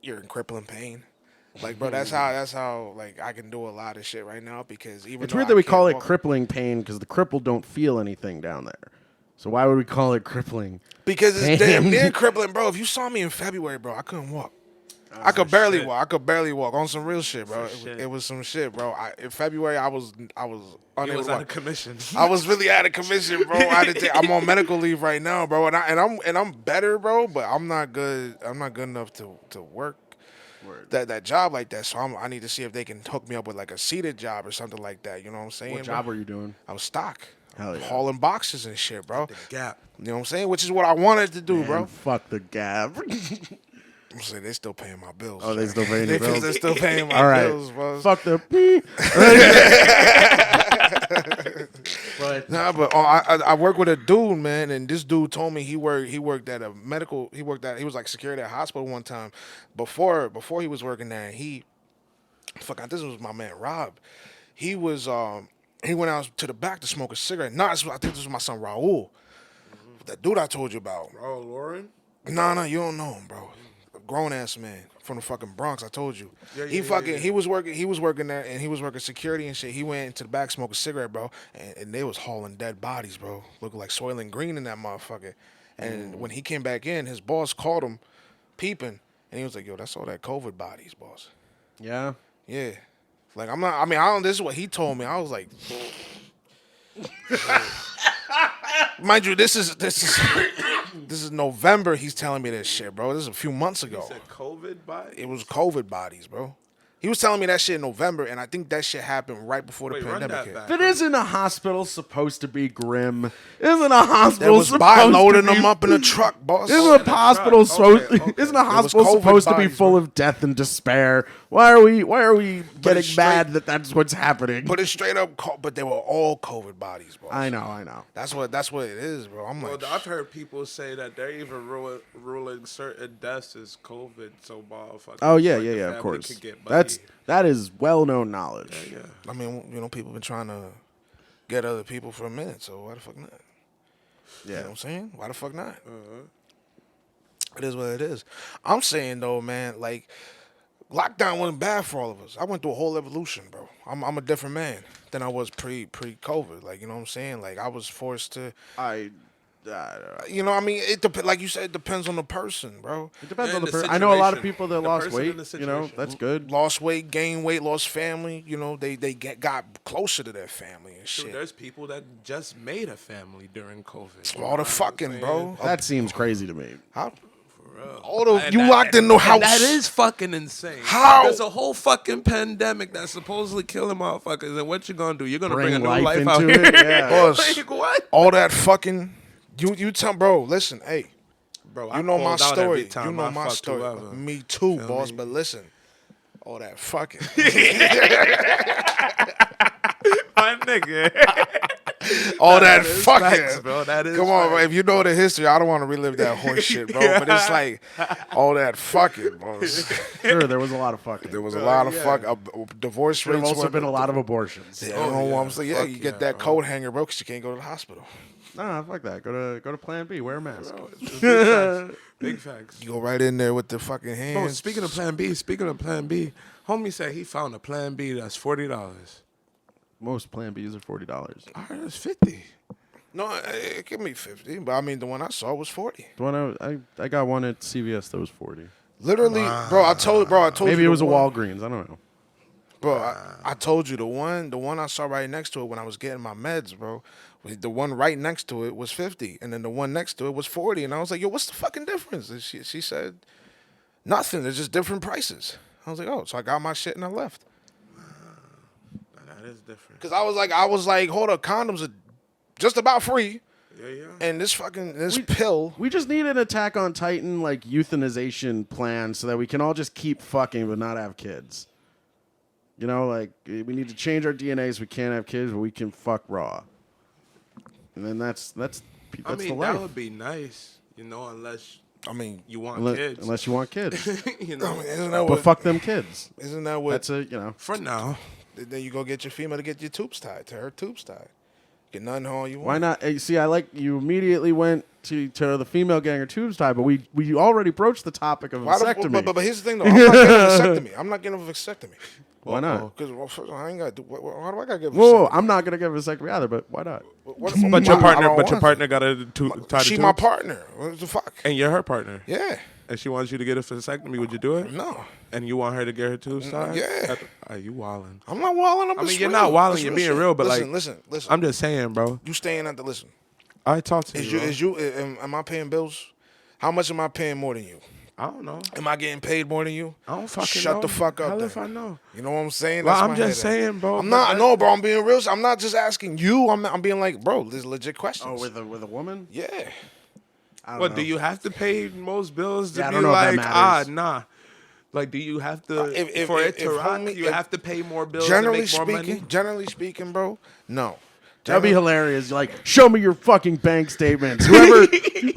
you're in crippling pain. Like, bro, that's how like I can do a lot of shit right now because even it's weird that we call it crippling pain because the crippled don't feel anything down there. So why would we call it crippling? Because it's damn near crippling, bro. If you saw me in February, bro, I couldn't walk. I could barely walk. I could barely walk on some real shit, bro. It was some shit, bro. In February, I was unable. You was out of commission. I was really out of commission, bro. I'm on medical leave right now, bro, and I'm better, bro. But I'm not good. I'm not good enough to work that job like that. So I need to see if they can hook me up with like a seated job or something like that. You know what I'm saying? What job were you doing? I was stock. Hell yeah. Hauling boxes and shit, bro. The Gap. You know what I'm saying? Which is what I wanted to do, bro. Fuck the Gap. I'm saying they still paying my bills. Oh, they still paying your bills? They're still paying my bills, bro. Fuck the But I work with a dude, man, and this dude told me he worked at a medical. He was like security at a hospital one time. Before he was working there, this was my man Rob. He was he went out to the back to smoke a cigarette. I think this was my son Raul. That dude I told you about. Oh, Lauren? No, you don't know him, bro. A grown ass man from the fucking Bronx. I told you. He was working there, and he was working security and shit. He went into the back, smoked a cigarette, bro, and they was hauling dead bodies, bro, looking like Soylent Green in that motherfucker. And when he came back in, his boss called him, peeping, and he was like, "Yo, that's all that COVID bodies, boss." Yeah. Yeah. Like I don't. This is what he told me. I was like, mind you, this is November. He's telling me this shit, bro. This is a few months ago. He said COVID bodies? It was COVID bodies, bro. He was telling me that shit in November, and I think that shit happened right before the pandemic hit. But isn't a hospital supposed to be grim? Isn't a hospital There was supposed to loading be... them up in a truck, boss. Isn't a hospital Isn't a hospital supposed to be bodies, full bro. of death and despair? Why are we getting it's mad that that's what's happening? But it's straight up, but they were all COVID bodies, boss. I know. That's what it is, bro. I'm like, I've heard people say that they're even ruling certain deaths as COVID, so motherfuckers. Oh yeah, like the of family course. could get money. That is well-known knowledge. Yeah. I mean, people been trying to get other people for a minute, so why the fuck not? Yeah. You know what I'm saying? Why the fuck not? It is what it is. I'm saying, though, man, like, lockdown wasn't bad for all of us. I went through a whole evolution, bro. I'm a different man than I was pre-COVID. Like, you know what I'm saying? Like, I was forced to... You know, I mean, like you said, it depends on the person, bro. It depends Yeah, on the the person. I know a lot of situation. people that The lost person weight. and the You know, situation. that's good. Lost weight, gained weight, lost family. You know, they got closer to their family and Dude, shit. there's people that just made a family during COVID. All the fucking, bro. That seems crazy to me. How? Bro. All the And you that- locked in the house. and that is fucking insane. How? There's a whole fucking pandemic that's supposedly killing motherfuckers, and what you gonna do? You're gonna bring a new life out into here? it. Yeah. Boss, Like, what? all that fucking you tell, bro. Listen, hey, bro. You know my called out every story. time You know I my fucked story. whoever. Me too, Feel boss. me? But listen, all that fucking. My nigga. All that is fucking. facts, bro. That is Come on, bro. facts. If you know the history, I don't want to relive that horse shit, bro. But it's like all that fucking, bro. Sure, there was a lot of fucking. There was a lot of yeah. divorce There have rates. also went- been a lot of abortions. Yeah, Oh, you know what I'm yeah. saying? Yeah, Fuck you get yeah, that bro. coat hanger, bro, because you can't go to the hospital. Nah, fuck that. Go to Plan B. Wear a mask. Bro, it's big facts. Big facts. You go right in there with the fucking Bro, hands. speaking of Plan B, homie said he found a Plan B that's $40. Most Plan Bs are $40. I heard it's 50. No, give me 50. But I mean, the one I saw was 40. The one I got one at CVS that was 40. Literally, bro. I told Maybe you it was the a one- Walgreens. I don't know. Bro, I told you the one I saw right next to it when I was getting my meds, bro. The one right next to it was 50, and then the one next to it was 40. And I was like, yo, what's the fucking difference? And she said, nothing. It's just different prices. I was like, oh, so I got my shit and I left. That is different. Cause I was like, hold up, condoms are just about free, Yeah. and this pill. We just need an Attack on Titan like euthanization plan so that we can all just keep fucking but not have kids. You know, like we need to change our DNA so we can't have kids, but we can fuck raw. And then that's I the mean, life. that would be nice, unless I mean, you want unless, kids. unless you want kids, you know, isn't that but what? fuck them kids. Isn't that what? That's a. for now. Then you go get your female to get your tubes tied to her tubes tied. Get nothing all you want. Why not? See, I like you immediately went to the female gang or tubes tie, but we already broached the topic of vasectomy. But here's the thing, though. I'm not getting a vasectomy. I'm not getting a vasectomy. Why not? Because I ain't got to do. Why do I got to get a vasectomy? Whoa, I'm not gonna give a vasectomy either, but why not? But your partner got to tie the She tubes? my partner. What the fuck? And you're her partner. Yeah. And she wants you to get a vasectomy. Would you do it? No. And you want her to get her tubes tied? yeah. You wildin'. I'm not wilding. I mean, you're not wilding. You're being real, but listen. I'm just saying, bro. You staying at the listen. I talk to you. Am I paying bills? How much am I paying more than you? I don't know. Am I getting paid more than you? I don't fucking Shut know. the fuck up. Hell then. if I know. You know what I'm saying? Well, That's I'm my just head at. saying, bro. I'm but not. that- No, bro. I'm being real. I'm not just asking you. I'm being like, bro. There's legit questions. Oh, with a woman? Yeah. I don't What, know. do you have to pay most bills to Yeah, I be don't know if that like, matters. nah? Like, do you have to, If for it to rock, homie- you if- have to pay more bills Generally to make more money? speaking, bro. No. That'd be hilarious. Like, show me your fucking bank statements.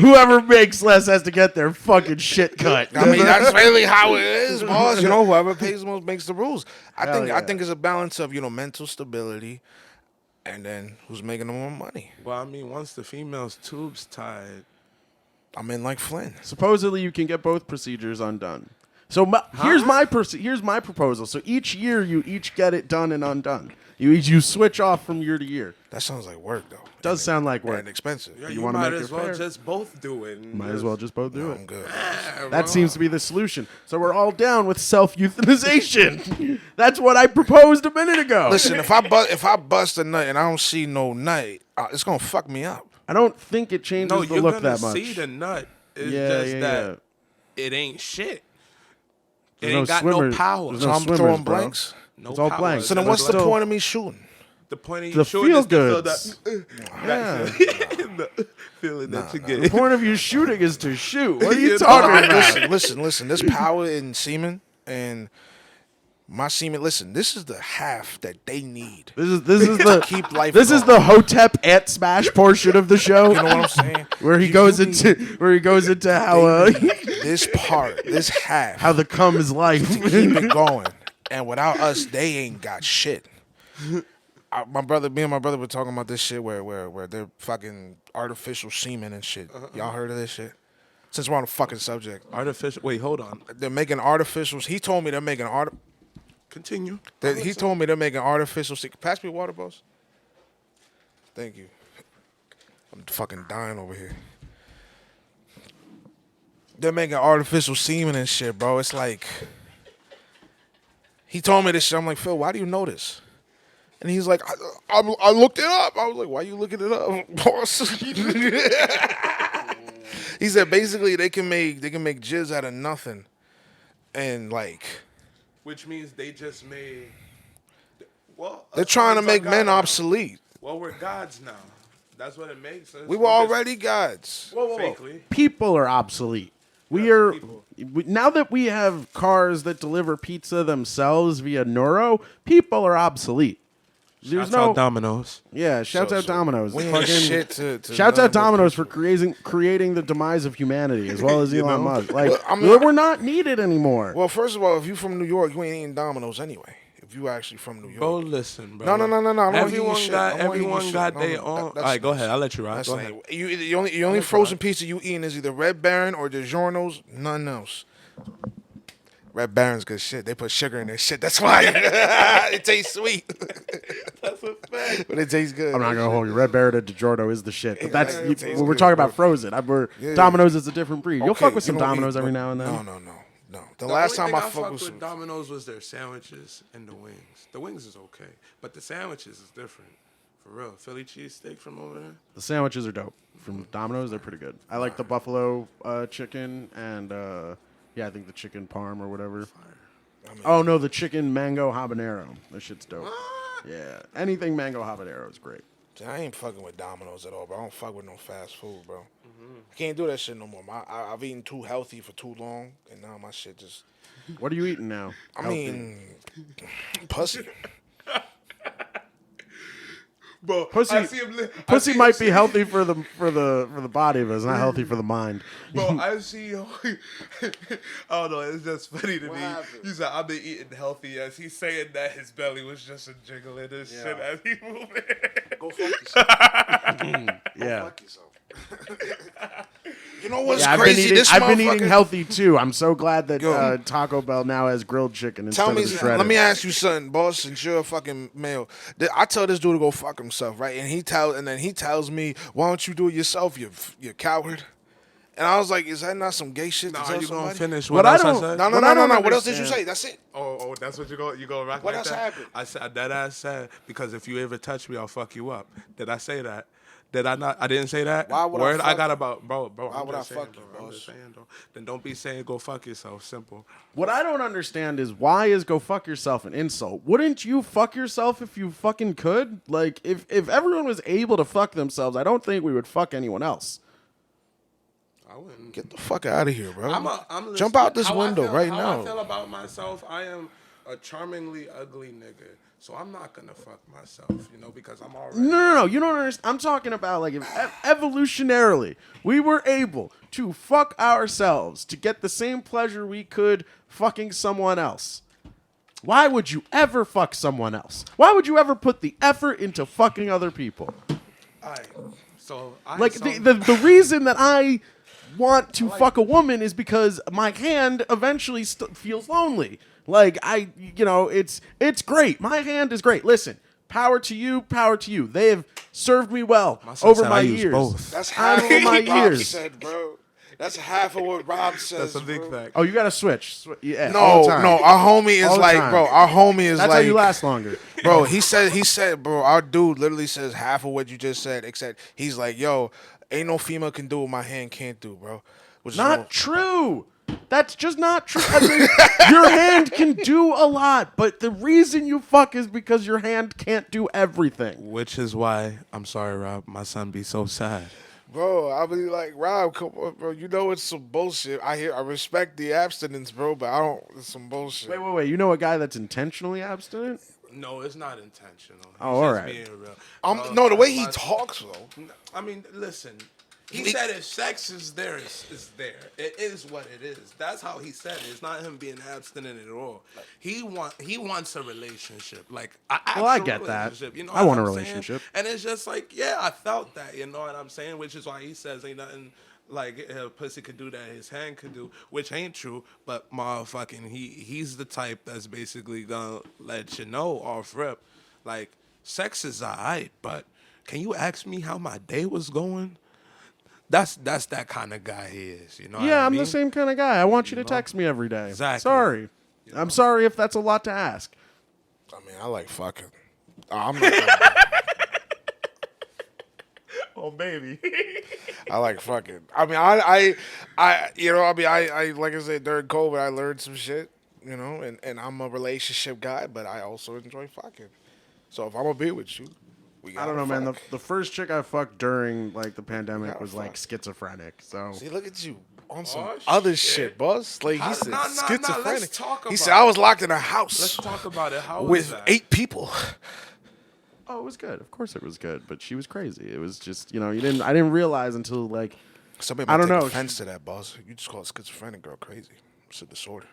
Whoever makes less has to get their fucking shit cut. I mean, that's really how it is, boss. You know, whoever pays the most makes the rules. I Hell think yeah. it's a balance of mental stability, and then who's making the more money. Well, I mean, once the female's tubes tied, I'm in like Flynn. Supposedly, you can get both procedures undone. So here's my proposal. So each year, you each get it done and undone. You switch off from year to year. That sounds like work, though. Does sound like work. And expensive. yeah, You you wanna might make as it well fair? just both do it. and Might as well just both do I'm it. good. That seems to be the solution. So we're all down with self-euthanization. That's what I proposed a minute ago. Listen, if I bust a nut and I don't see no nut, it's gonna fuck me up. I don't think it changes No, the you're look gonna that much. see the nut. It's Yeah, just yeah, that it ain't shit. It There's ain't no got swimmer- no power. there's So no I'm swimmers, throwing bro. blanks. No It's all power. blank. So then, But what's the still- point of me shooting? The point of you The shooting feel is to feel goods. that the feeling that you The get. point of you shooting is to shoot. What are you You know, talking about? Listen. There's power in semen, and my semen. Listen, this is the half that they need. This is the Keep life This is going. the Hotep at Smash portion of the show. You know what I'm saying? Where he goes into how This part, this half, how the cum is life. keep it going. And without us, they ain't got shit. Me and my brother were talking about this shit where they're fucking artificial semen and shit. Y'all heard of this shit? Since we're on the fucking subject, Artificial. Wait, hold on. they're making artificials. He told me they're making Continue. He told me they're making artificial. Pass me water, boss. Thank you. I'm fucking dying over here. They're making artificial semen and shit, bro. It's like he told me this shit. I'm like, Phil, why do you know this? And he's like, I looked it up. I was like, why you looking it up, boss? He said basically they can make jizz out of nothing, and like. Which means they just made. Well, They're trying to as long make as I men got it. obsolete. Well, we're gods now. That's what it makes us. We were already gods. Whoa. Fakely. People are obsolete. Now that we have cars that deliver pizza themselves via Neuro, people are obsolete. There's Shouts no out Domino's. Yeah, shouts out Domino's. We ain't Fucking- shit to Shouts none out of the Domino's for people. creating the demise of humanity, as well as You Elon know? Musk. Like, Well, I mean, we're not needed anymore. Well, first of all, if you from New York, you ain't eating Domino's anyway. If you actually from New York. Bro, listen, bro. No. I don't wanna hear your Everyone shit. got I don't wanna hear your everyone shit. got No, their no, own. that- All that's right, go nice. ahead. I'll let you ride. That's Go like, ahead. the only frozen pizza you eating is either Red Baron or DiGiorno's. Nothing else. Red Baron's good shit. They put sugar in their shit. That's why it tastes sweet. That's a fact. But it tastes good. I'm not gonna hold you. Red Baron and DiGiorno is the shit. But that's Exactly. It tastes when we're good, talking bro. about frozen. Yeah. Domino's is a different breed. You'll Okay, fuck with some you don't Domino's eat- every now and then. No. The The last only time thing I fucked fucked with some. Domino's was their sandwiches and the wings. The wings is okay, but the sandwiches is different. For real, Philly cheesesteak from over there. The sandwiches are dope from Domino's. They're pretty good. I like the buffalo chicken and I think the chicken parm or whatever. Oh no, the chicken mango habanero. That shit's dope. Yeah, anything mango habanero is great. I ain't fucking with Domino's at all, bro. I don't fuck with no fast food, bro. I can't do that shit no more. I've eaten too healthy for too long, and now my shit just. What are you eating now? I mean, pussy. Bro, Pussy- I see him. Pussy might be healthy for the body, but it's not healthy for the mind. Bro, I see. Oh no, it's just funny to What me. happened? He's like, I've been eating healthy. As he's saying that, his belly was just a jiggling and shit as he moving. Go fuck yourself. Yeah. Fuck yourself. You know what's Yeah, crazy? I've been eating motherfucker- healthy too. I'm so glad that Yo. Taco Bell now has grilled chicken instead Tell of me, the shredded. let me ask you something, boss. Since you're a fucking male, I tell this dude to go fuck himself, right? And then he tells me, "Why don't you do it yourself, you coward?" And I was like, "Is that not some gay shit to Nah, tell you gonna somebody?" finish What what I else I don't- said? No. What I don't What else did you understand- say? That's it. Oh, that's what you go rock What like else that? happened? I said that. I said because if you ever touch me, I'll fuck you up. Did I say that? Did I not? I didn't say that. Why would I Word fuck got you? about bro. Why I'm would I just saying, fuck you, bro. I'm boss? just saying, though. Then don't be saying go fuck yourself. Simple. What I don't understand is why is go fuck yourself an insult? Wouldn't you fuck yourself if you fucking could? Like, if everyone was able to fuck themselves, I don't think we would fuck anyone else. I wouldn't. Get the fuck out of here, bro. I'm Jump out this how I window feel- right how now. I feel about myself, I am a charmingly ugly nigga. So I'm not gonna fuck myself, because I'm already. No. You don't understand. I'm talking about like if evolutionarily we were able to fuck ourselves to get the same pleasure we could fucking someone else. Why would you ever fuck someone else? Why would you ever put the effort into fucking other people? Alright, so I Like so, the reason that I want to fuck a woman is because my hand eventually feels lonely. Like it's great. My hand is great. Listen, power to you, power to you. They have served me well My son over said my I use years. both. That's I'm half over of my what Rob years. said, bro. That's half of what Rob says. That's a big bro. fact. Oh, you got to switch. Yeah, No, all the time. our homie All is the like, time. bro. Our homie is That's like, how you last longer. bro. He said, bro. Our dude literally says half of what you just said, except he's like, yo, ain't no female can do what my hand can't do, bro. Which is Not true. That's just not true. I mean, your hand can do a lot, but the reason you fuck is because your hand can't do everything. Which is why I'm sorry, Rob. My son be so sad. Bro, I mean, like, Rob, come on, bro. You know it's some bullshit. I respect the abstinence, bro, but I don't. It's some bullshit. Wait. You know a guy that's intentionally abstinent? No, it's not intentional. He's Oh, all just right. being real. No, the way he my- talks, though. I mean, listen. He said if sex is there, it's there. It is what it is. That's how he said it. It's not him being abstinent at all. He wants a relationship. Like Well, I get that. relationship. I want a what I'm saying? relationship. And it's just like, yeah, I felt that. You know what I'm saying? Which is why he says ain't nothing like a pussy could do that his hand could do, which ain't true. But motherfucking, he's the type that's basically gonna let you know off rip, like sex is alright, but can you ask me how my day was going? That's that kind of guy he is. You know? Yeah, what I I'm mean? the same kind of guy. I want you to text me every day. Exactly. Sorry. I'm sorry if that's a lot to ask. I mean, I like fucking. I'm not gonna, Oh baby. I like fucking. I mean, I like I said, during COVID, I learned some shit, and I'm a relationship guy, but I also enjoy fucking. So if I'm gonna be with you, I don't know, man. The first chick I fucked during like the pandemic was like schizophrenic. So See, look at you on some Oh, other shit. shit, boss. Like he said, Nah, schizophrenic. let's talk He about said I was it. locked in a house Let's talk about it. How was with that? 8 people. oh, it was good. Of course, it was good. But she was crazy. It was just I didn't realize until like Somebody I might don't take know. offense to that, boss. You just call it schizophrenic, girl, crazy. It's a disorder.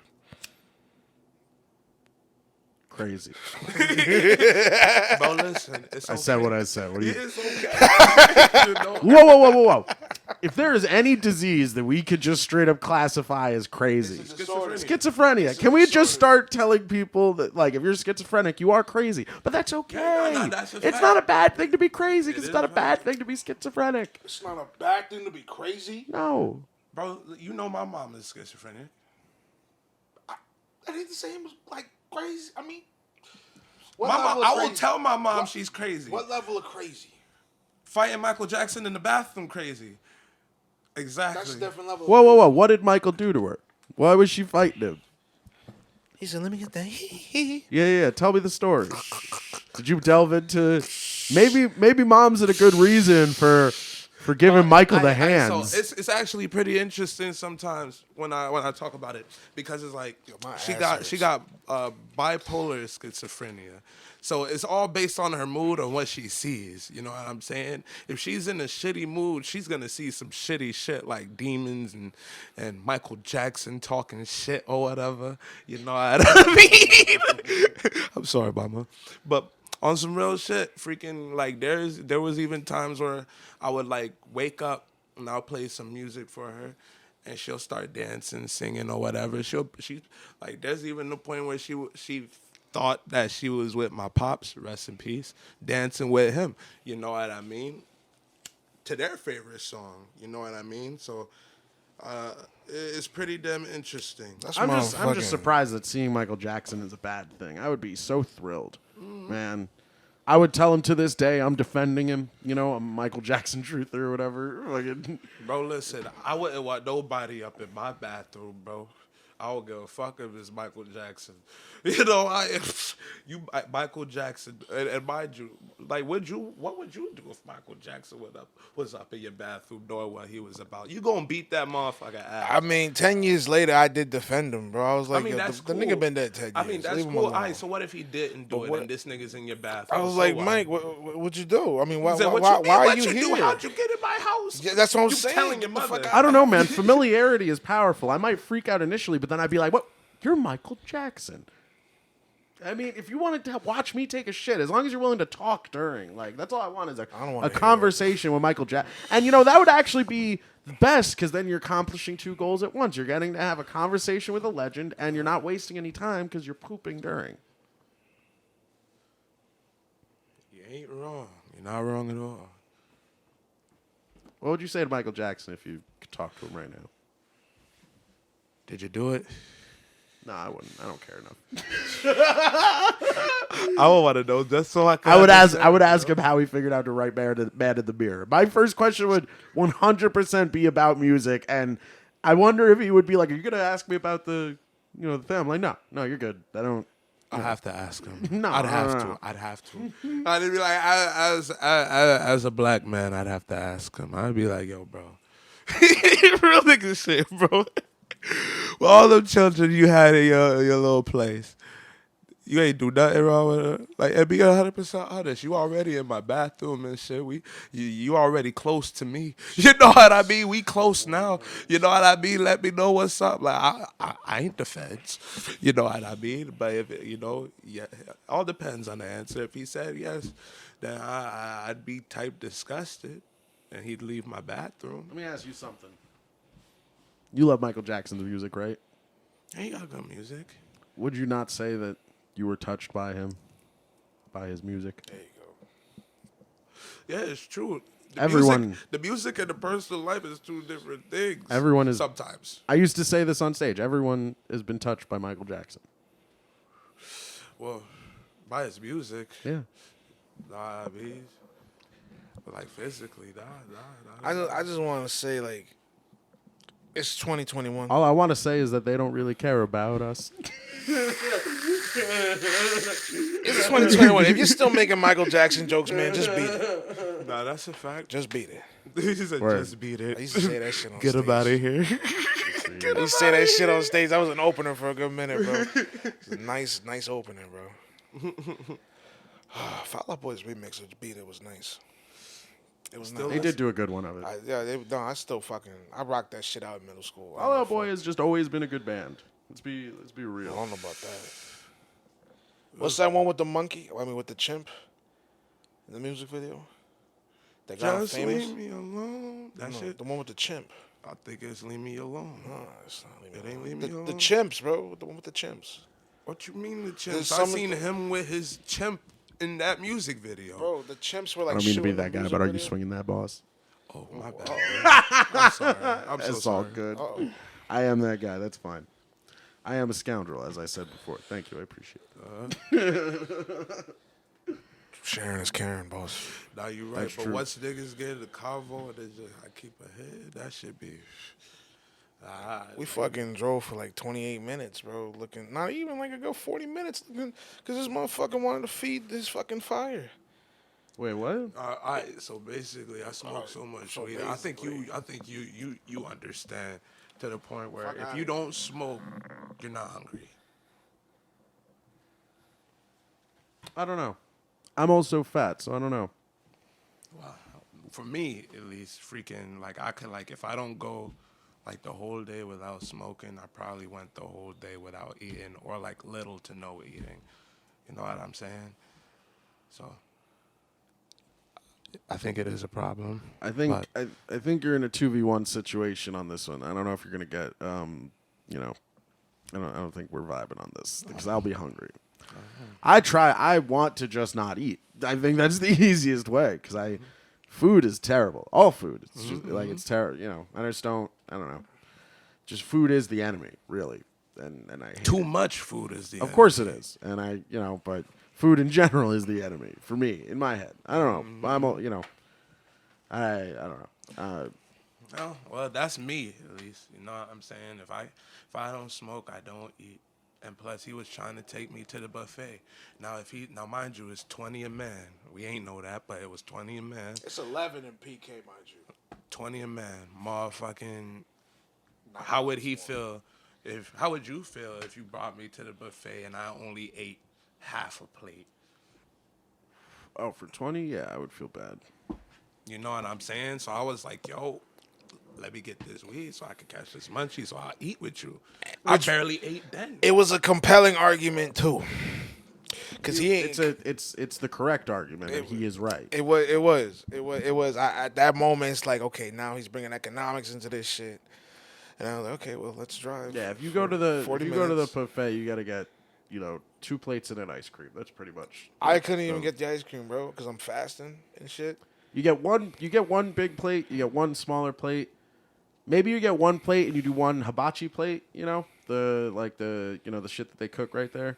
crazy. Bro, listen. It's I okay. said what I said. What do you? It's okay. You know? Whoa! If there is any disease that we could just straight up classify as crazy, schizophrenia. Can we just start telling people that, like, if you're schizophrenic, you are crazy? But that's okay. no, that's a it's fact. not a bad thing to be crazy because It it's not a is bad thing to be schizophrenic. It's not a bad thing to be crazy. No. Bro, you know my mom is schizophrenic. That ain't the same as like crazy. I mean, I will tell my mom she's crazy. What level of crazy? Fighting Michael Jackson in the bathroom crazy. Exactly. That's a different level. Whoa! What did Michael do to her? Why was she fighting him? He said, "Let me get that." Yeah. Tell me the story. Did you delve into? Maybe mom's had a good reason for giving Michael the hands. So it's actually pretty interesting sometimes when I talk about it because it's like my she ass got bipolar schizophrenia. So it's all based on her mood and what she sees. You know what I'm saying? If she's in a shitty mood, she's gonna see some shitty shit like demons and Michael Jackson talking shit or whatever. You know what I mean? I'm sorry, mama, but on some real shit, freaking like there was even times where I would like wake up and I'll play some music for her, and she'll start dancing, singing or whatever. She like there's even the point where she thought that she was with my pops, rest in peace, dancing with him. You know what I mean? To their favorite song. You know what I mean? So it's pretty damn interesting. I'm just surprised that seeing Michael Jackson is a bad thing. I would be so thrilled, man. I would tell him to this day I'm defending him. You know, I'm Michael Jackson truther or whatever. Bro, listen, I wouldn't want nobody up in my bathroom, bro. I don't give a fuck if it's Michael Jackson. You know, Michael Jackson, and mind you, like, what would you do if Michael Jackson was up in your bathroom knowing what he was about? You gonna beat that motherfucker ass? I mean, 10 years later, I did defend him, bro. I was like, I mean, yo, that's the cool. nigga been dead 10 years. I mean, that's Leave him cool. alone. All right, so what if he didn't do it and this nigga's in your bathroom? I was So like, what? Mike, what'd you do? I mean, why He said, are what you do? here? How'd you get in my house? Yeah, that's what I'm You saying. telling your Get the fuck mother. out. I don't know, man. Familiarity is powerful. I might freak out initially, but then I'd be like, "What? You're Michael Jackson." I mean, if you wanted to watch me take a shit, as long as you're willing to talk during, like, that's all I want is don't wanna a hear conversation with Michael Jackson. And, you know, that would actually be the best because then you're accomplishing 2 goals at once. You're getting to have a conversation with a legend, and you're not wasting any time because you're pooping during. You ain't wrong. You're not wrong at all. What would you say to Michael Jackson if you could talk to him right now? Did you do it? No, I wouldn't. I don't care enough. I would want to know just so I can. I would ask him how he figured out to write "Man in the Mirror." My first question would 100% be about music, and I wonder if he would be like, "Are you gonna ask me about the thing?" I'm like, "No, you're good. I don't." I have to ask him. No, I'd have no, to. no. I'd have to. I'd be like, as a black man, I'd have to ask him. I'd be like, yo, bro, real nigga shit, bro. With all them children you had in your little place, you ain't do nothing wrong with her. Like, and be 100% honest. You already in my bathroom and shit. You already close to me. You know what I mean? We close now. You know what I mean? Let me know what's up. Like, I ain't the feds. You know what I mean? But if yeah, all depends on the answer. If he said yes, then I'd be type disgusted, and he'd leave my bathroom. Let me ask you something. You love Michael Jackson's music, right? He got good music. Would you not say that you were touched by him, by his music? There you go. Yeah, it's true. The music and the personal life is 2 different things. Everyone is sometimes. I used to say this on stage. Everyone has been touched by Michael Jackson. Well, by his music. Yeah. Nah, I mean, like physically, nah. I just want to say, like, it's 2021. All I want to say is that they don't really care about us. It's 2021. If you're still making Michael Jackson jokes, man, just beat it. Nah, that's a fact. Just beat it. He said, Word. just beat it. I used to say that shit on Get stage. him out of here. I used to say that shit on stage. I was an opener for a good minute, bro. It was a nice opening, bro. Fall Out Boy's remix of Beat It was nice. It was nice. They did do a good one of it. I still fucking, I rocked that shit out in middle school. Fall Out Boy has just always been a good band. Let's be I real. don't know about that. What's that one with the monkey? I mean, with the chimp? In the music video? That got Just famous? leave me alone. That No, shit. the one with the chimp. I think it's Leave Me Alone. No, it's not Leave Me It ain't Alone. Leave Me The Alone. chimps, bro. The one with the chimps. What you mean the There's chimps? I some- seen him with his chimp in that music video. Bro, the chimps were I like don't mean to be shooting that the guy, music but are you video. swinging that, boss? Oh, my bad. I'm sorry. I'm so It's sorry. all good. Uh-oh. I am that guy. That's fine. I am a scoundrel, as I said before. Thank you. I appreciate it. Sharon is Karen, boss. Now you right, That's but true. once niggas get the convo and they just I keep ahead, that should be. We fucking drove for like 28 minutes, bro. Looking, not even like a good 40 minutes, looking, because this motherfucker wanted to feed this fucking fire. Wait, what? So basically, I smoke so much so weed. I think you understand to the point where Fuck if outta you don't smoke, you're not hungry. I don't know. I'm also fat, so I don't know. Well, for me at least, freaking like I could like if I don't go like the whole day without smoking, I probably went the whole day without eating or like little to no eating. You know what I'm saying? So I think it is a problem. I think but- I think you're in a 2v1 situation on this one. I don't know if you're gonna get you know, I don't think we're vibing on this because I'll be hungry. I want to just not eat. I think that's the easiest way because food is terrible. All food, it's just like it's terrible. You know, I don't know. Just food is the enemy, really, and I hate Too it. much food is the Of course it is, and but food in general is the enemy for me in my head. I don't know. I don't know. Oh, well, that's me at least. You know what I'm saying? If I don't smoke, I don't eat. And plus, he was trying to take me to the buffet. Now, mind you, it's 20 a man. We ain't know that, but it was 20 a man. It's 11 in PK, mind you. 20 a man. Motherfucking. How would he feel? How would you feel if you brought me to the buffet and I only ate half a plate? Oh, for 20, yeah, I would feel bad. You know what I'm saying? So I was like, yo, let me get this weed so I can catch this munchie so I'll eat with you. I barely ate then. It was a compelling argument too, because he ain't. It's the correct argument, and he is right. It was. At that moment, it's like, okay, now he's bringing economics into this shit, and I was like, okay, well, let's drive. Yeah, if you go to the 40 go to the minutes. buffet, you got to get 2 plates and an ice cream. That's pretty much. I couldn't even get the ice cream, bro, because I'm fasting and shit. You get one big plate. You get one smaller plate. Maybe you get one plate and you do one hibachi plate. The shit that they cook right there,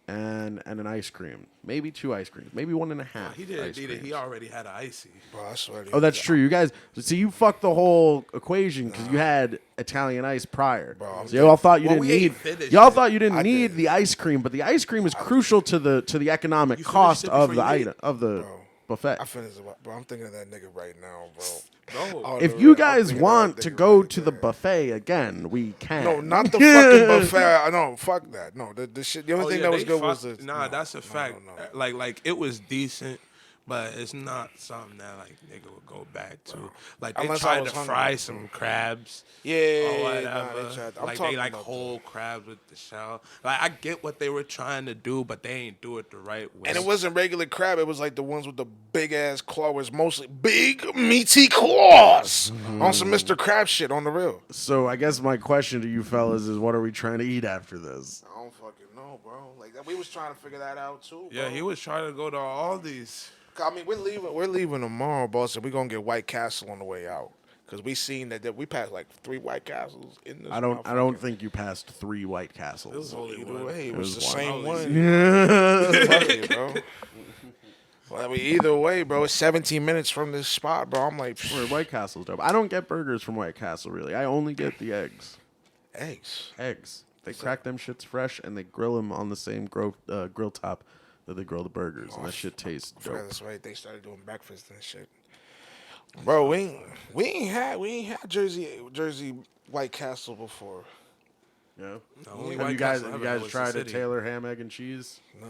and an ice cream. Maybe 2 ice creams. Maybe 1.5. He didn't ice eat it. He creams. already had an icy. Bro, I swear to you. Oh, that's true. You guys, see, you fucked the whole equation because you had Italian ice prior. Bro, I'm so y'all thought you Well, didn't we ain't need. finished Y'all it. thought you didn't I need did. the ice cream, but the ice cream is crucial to the economic You cost finished it of before the you ate? item of the Bro, buffet. I finished it, bro. I'm thinking of that nigga right now, bro. No. Oh, If no, you I'm guys thinking of want that to nigga go right to the there. buffet again, we can. No, not the fucking buffet. No, fuck that. No, the shit. The only Oh, thing yeah, that was they good was fucked- the. Nah, no, that's a no, fact. no. Like it was decent, but it's not something that like nigga would go back to. Like they Unless I tried was to hungry. fry some crabs. Yeah, Or whatever. nah, they tried. I'm like talking they like about whole crabs with the shell. Like I get what they were trying to do, but they ain't do it the right way. And it wasn't regular crab. It was like the ones with the big ass claw. It was mostly big meaty claws on some Mr. Crab shit on the real. So I guess my question to you fellas is, what are we trying to eat after this? I don't fucking know, bro. Like we was trying to figure that out too. Yeah, bro. he was trying to go to all these. I mean, we're leaving tomorrow, boss, and we're gonna get White Castle on the way out. Cause we seen that we passed like 3 White Castles in this. I don't think you passed 3 White Castles. It was only Either one. way, it It was was the one. same one. Yeah. Fuck it, bro. Well, I mean, either way, bro, it's 17 minutes from this spot, bro. I'm like, White Castle's dope. I don't get burgers from White Castle really. I only get the eggs. eggs. Eggs. They crack them shits fresh and they grill them on the same grill top that they grill the burgers, and that shit tastes I forgot dope. that's right. They started doing breakfast and shit. Bro, we ain't had Jersey White Castle before. Yeah. only Have White you guys Castle have ever you guys was the tried a city. Taylor ham, egg, and cheese? Nah.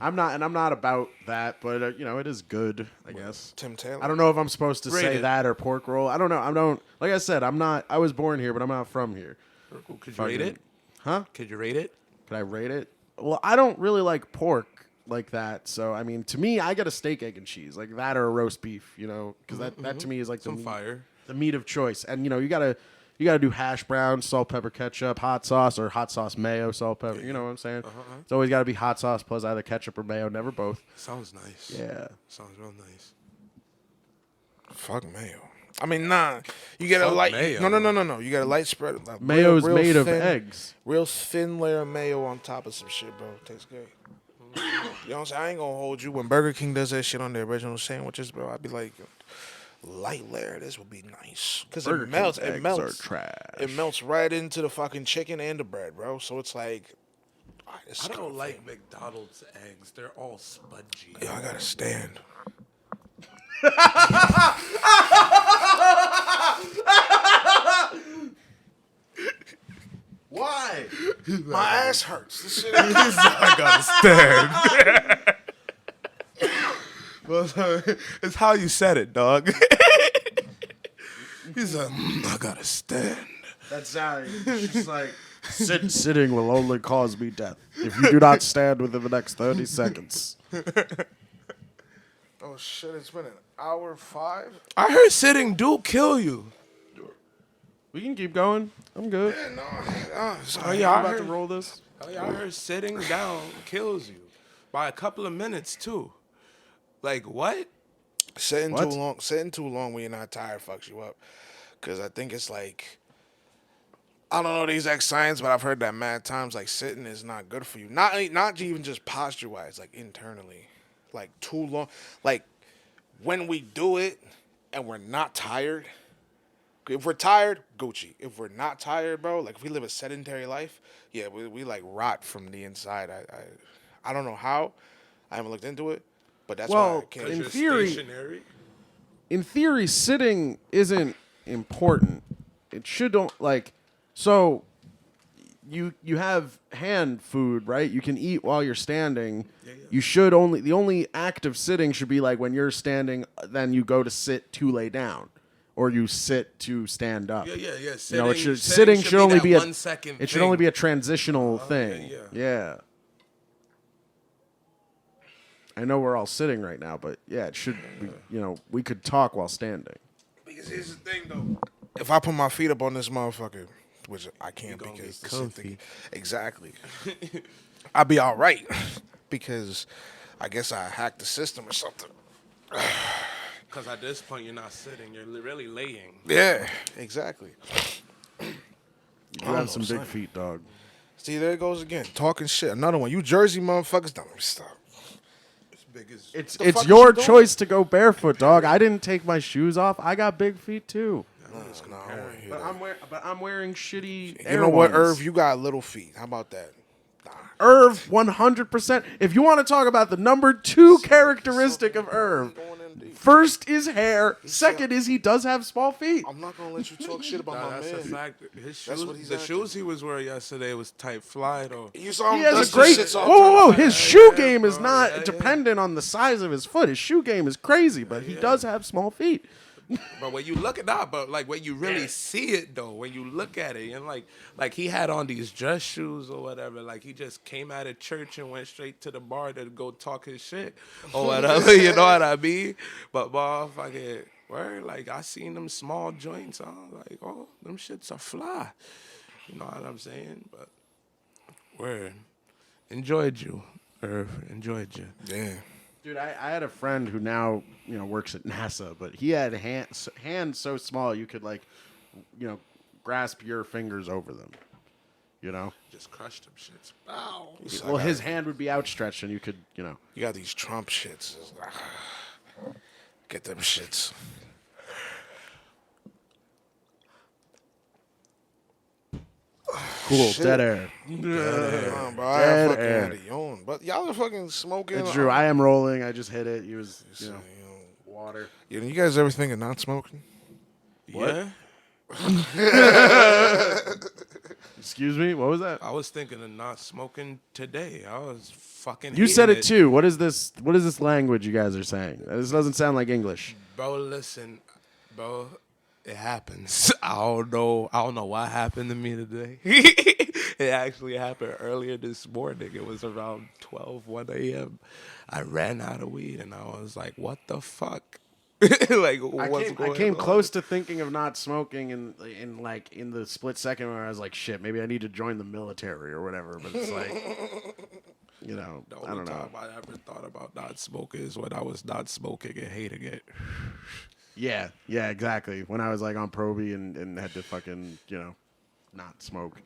I'm not about that, but it is good, I guess. Tim Taylor. I don't know if I'm supposed to Rate say it. that or pork roll. I don't know. I don't. Like I said, I'm not. I was born here, but I'm not from here. Could you rate it? Huh? Could you rate it? Could I rate it? Well, I don't really like pork like that. So I mean, to me, I get a steak, egg, and cheese like that, or a roast beef. Because that to me is like Some fire. the meat of choice. And you gotta do hash browns, salt, pepper, ketchup, hot sauce, or hot sauce, mayo, salt, pepper. You know what I'm saying? It's always got to be hot sauce plus either ketchup or mayo, never both. Sounds nice. Yeah. Sounds real nice. Fuck mayo. I mean, nah. You get a Fuck light. mayo. No. You get a light spread. Mayo's real made of thin- eggs. Real thin layer of mayo on top of some shit, bro. Tastes good. You know what I'm saying? I ain't gonna hold you. When Burger King does that shit on their original sandwiches, bro, I'd be like, light layer. This would be nice because Burger it melts. King's It eggs melts. are trash. It melts right into the fucking chicken and the bread, bro. So it's like, it's I don't good, like fam. McDonald's eggs. They're all spongy. Yo, I gotta stand. Why? My ass hurts. This shit. I gotta stand. Well, it's how you said it, dog. He's like, I gotta stand. That's how she's like, sitting will only cause me death if you do not stand within the next 30 seconds. Oh shit! It's been an hour 5. I heard sitting do kill you. We can keep going. I'm good. No, Oh yeah, I'm I about to heard, roll this. I heard sitting down kills you by a couple of minutes too. Like what? sitting What? too long. Sitting too long when you're not tired fucks you up. Cause I think it's like, I don't know the exact science, but I've heard that mad times like sitting is not good for you. Not even just posture wise, like internally, like too long. Like when we do it and we're not tired. If we're tired, Gucci. If we're not tired, bro, like if we live a sedentary life, yeah, we like rot from the inside. I don't know how. I haven't looked into it, but that's why I Well, can't. in You're theory- stationary. In theory, sitting isn't important. It should don't like. So, you have hand food, right? You can eat while you're standing. You should the only act of sitting should be like when you're standing, then you go to sit to lay down, or you sit to stand up. Yeah. You know, Sitting should only that be a 1 second. It should thing. only be a transitional thing. yeah. Yeah. I know we're all sitting right now, but yeah, it should. We could talk while standing. Because here's the thing, though. If I put my feet up on this motherfucker, which I can't gonna because be this comfy. thing, exactly, I'll be all right because I guess I hacked the system or something. Because at this point, you're not sitting. You're really laying. Yeah, exactly. You have some big feet, dog. See, there it goes again, talking shit. Another one. You Jersey motherfuckers, don't let me stop. As big as It's The fuck is your you doing? choice to go barefoot, dog. I didn't take my shoes off. I got big feet too. No, I don't want to hear But that. I'm wearing shitty. You Air know what, ones. Irv? You got little feet. How about that? Irv, 100%. If you want to talk about the number 2 characteristic of Irv, first is hair. Second is he does have small feet. I'm not gonna let you talk shit about my that's man. a fact. His That's shoes, what he's the acting. shoes he was wearing yesterday was type fly though. You saw him He has dust a great. his shits Whoa, off. whoa, whoa! His shoe game is bro. not Yeah. dependent on the size of his foot. His shoe game is crazy, but he does have small feet. But when you look at that, but like when you really see it though, when you look at it, and like he had on these dress shoes or whatever, like he just came out of church and went straight to the bar to go talk his shit or whatever, you know what I mean? But motherfucking word, like I seen them small joints, I'm like, oh, them shits are fly, you know what I'm saying? But word, enjoyed you, Irv, enjoyed you. Damn. Dude, I had a friend who now works at NASA, but he had hands so small you could grasp your fingers over them. You know. Just crushed them shits. Wow. Well, his hand would be outstretched, and you could You got these Trump shits. Get them shits. Cool. Shit. Dead air. Nah, bro, I Dead fucking air. had a yawn. But y'all are fucking smoking. It's true. I am rolling. I just hit it. He was, water. You guys ever think of not smoking? What? Yeah. Excuse me? What was that? I was thinking of not smoking today. I was fucking. You said hating it too. What is this? What is this language you guys are saying? This doesn't sound like English. Bro, listen, bro. It happens. I don't know what happened to me today. It actually happened earlier this morning. It was around 1 a.m. I ran out of weed and I was like, what the fuck? Like, what's going on? I came close to thinking of not smoking in the split second where I was like, shit, maybe I need to join the military or whatever. But it's like, The I only don't know. time I ever thought about not smoking is when I was not smoking and hating it. Yeah, exactly. When I was like on Proby and had to fucking, not smoke.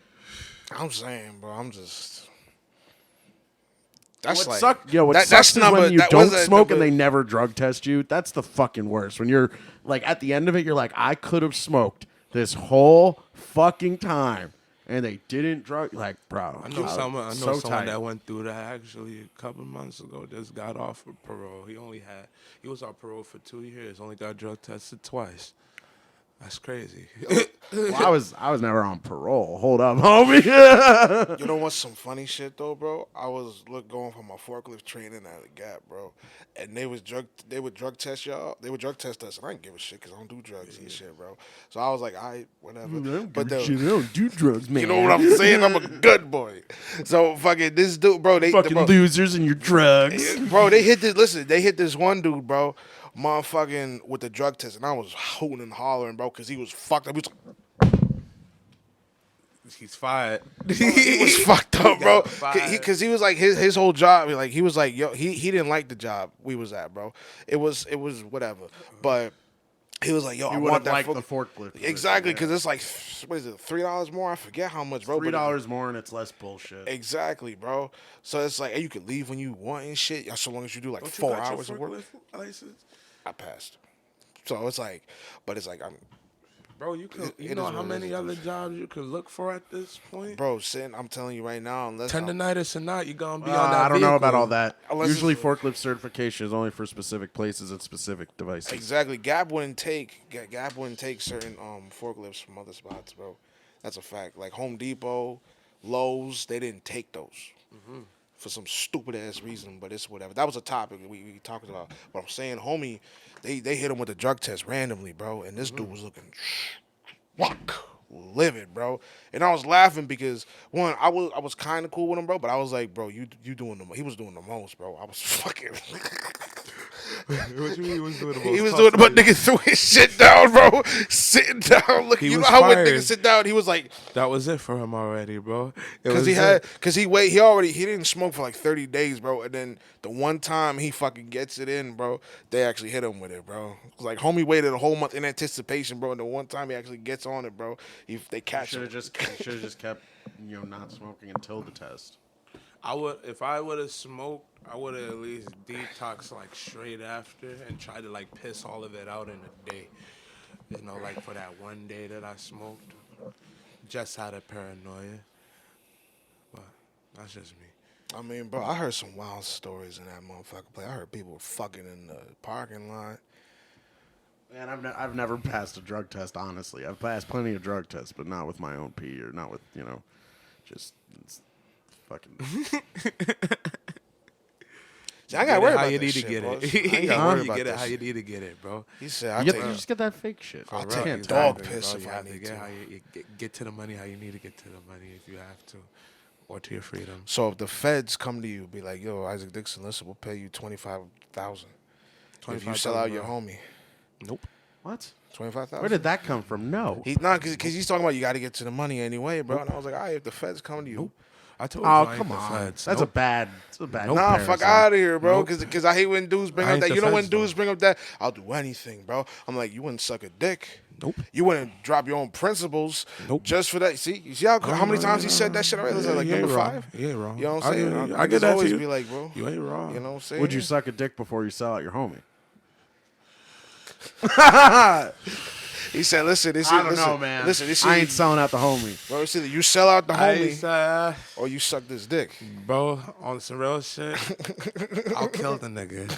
I'm saying, bro, I'm just. That's What like. sucks? What that- sucks that's is number- when you that don't was a smoke and number- they never drug test you. That's the fucking worst. When you're like at the end of it, you're like, I could have smoked this whole fucking time, and they didn't drug. Like, bro, I know someone. so someone tight. that went through that actually a couple months ago. Just got off of parole. He was on parole for 2 years. Only got drug tested twice. That's crazy. Well, I was never on parole. Hold up, homie. You know what's some funny shit though, bro? I was going for my forklift training at the Gap, bro, and they would drug test y'all. They would drug test us, and I didn't give a shit because I don't do drugs and shit, bro. So I was like, whatever. But I don't do drugs, man. you know what I'm saying? I'm a good boy. So fucking this dude, bro. Fucking losers and your drugs. Bro, they hit this. Listen, they hit this one dude, bro, motherfucking with the drug test, and I was hooting and hollering, bro, because he was fucked up. He He's fired. was fucked up, bro. got fired. Because he was like his whole job. Like he was like, yo, he didn't like the job we was at, bro. It was whatever, but. He was like, "Yo, I You would want have that liked the forklift. position, exactly because yeah. it's like what is it, $3 more? I forget how much, bro. but $3 more and it's less bullshit. exactly, bro. So it's like, hey, you can leave when you want and shit. So long as you do like Don't you 4 got your hours of work. forklift license? I passed. So it's like, but it's like Bro, you can. It You is know what how it many is. other jobs you could look for at this point? bro, I'm telling you right now, unless Tendonitis or not, you're gonna be on that. I don't know about vehicle. all that. Unless Usually, it's- forklift certification is only for specific places and specific devices. exactly, Gap wouldn't take certain forklifts from other spots, bro. That's a fact. Like Home Depot, Lowe's, they didn't take those. For some stupid ass reason, but it's whatever. That was a topic we talked about. But I'm saying, homie, they hit him with a drug test randomly, bro, and this dude was looking livid, bro. And I was laughing because one, I was kind of cool with him, bro, but I was like, bro, you doing he was doing the most, bro. I was fucking. What you mean he was doing the He most was doing the but tough nigga threw his shit down, bro. Sitting down, look. He You know was how when fired. niggas sit down, he was like, That was it for him already, bro. because he didn't smoke for like 30 days, bro. And then the one time he fucking gets it in, bro, they actually hit him with it, bro. It's like homie waited a whole month in anticipation, bro. And the one time he actually gets on it, bro, they catch Should him. have just kept not smoking until the test. If I would have smoked, I would have at least detoxed like straight after and tried to like piss all of it out in a day. You know, like for that one day that I smoked, just out of paranoia. But that's just me. I mean, bro, I heard some wild stories in that motherfucker play. I heard people were fucking in the parking lot. Man, I've never passed a drug test. Honestly, I've passed plenty of drug tests, but not with my own pee or not with just it's fucking. See, I got worried about how you that need shit, to get bro. it. I ain't gotta worry You about get it that how you shit. need to get it, bro. He said, You just get that fake shit. I'll For take real. it. Dog Exactly, piss bro. if You I have to need get to. how you get to the money how you need to get to the money if you have to, or to your freedom. So if the feds come to you, be like, "Yo, Isaac Dixon, listen, we'll pay you $25,000 if you sell out your homie." Nope. What? 25,000. Where did that come from? No. Because he's talking about you got to get to the money anyway, bro. And I was like, all right, if the feds come to you, I told you. Oh I ain't come the on. feds. That's Nope. a bad. nah, comparison. fuck out of here, bro. Nope. Because I hate when dudes bring I up ain't that. the You know when feds, dudes though. bring up that, I'll do anything, bro. I'm like, you wouldn't suck a dick. Nope. You wouldn't drop your own principles. Nope. Just for that. See, you see how many times he said that shit already? Was that like You ain't number wrong. 5? You ain't wrong. You know what I'm saying? I get Niggas that always to you. be like, bro. You ain't wrong. You know what I'm saying? Would you suck a dick before you sell out your homie? He said, "Listen, I don't know, man. Listen, this I ain't selling out the homie. Bro, it's either you sell out the homie I, or you suck this dick." bro, on some real shit, I'll kill the nigga.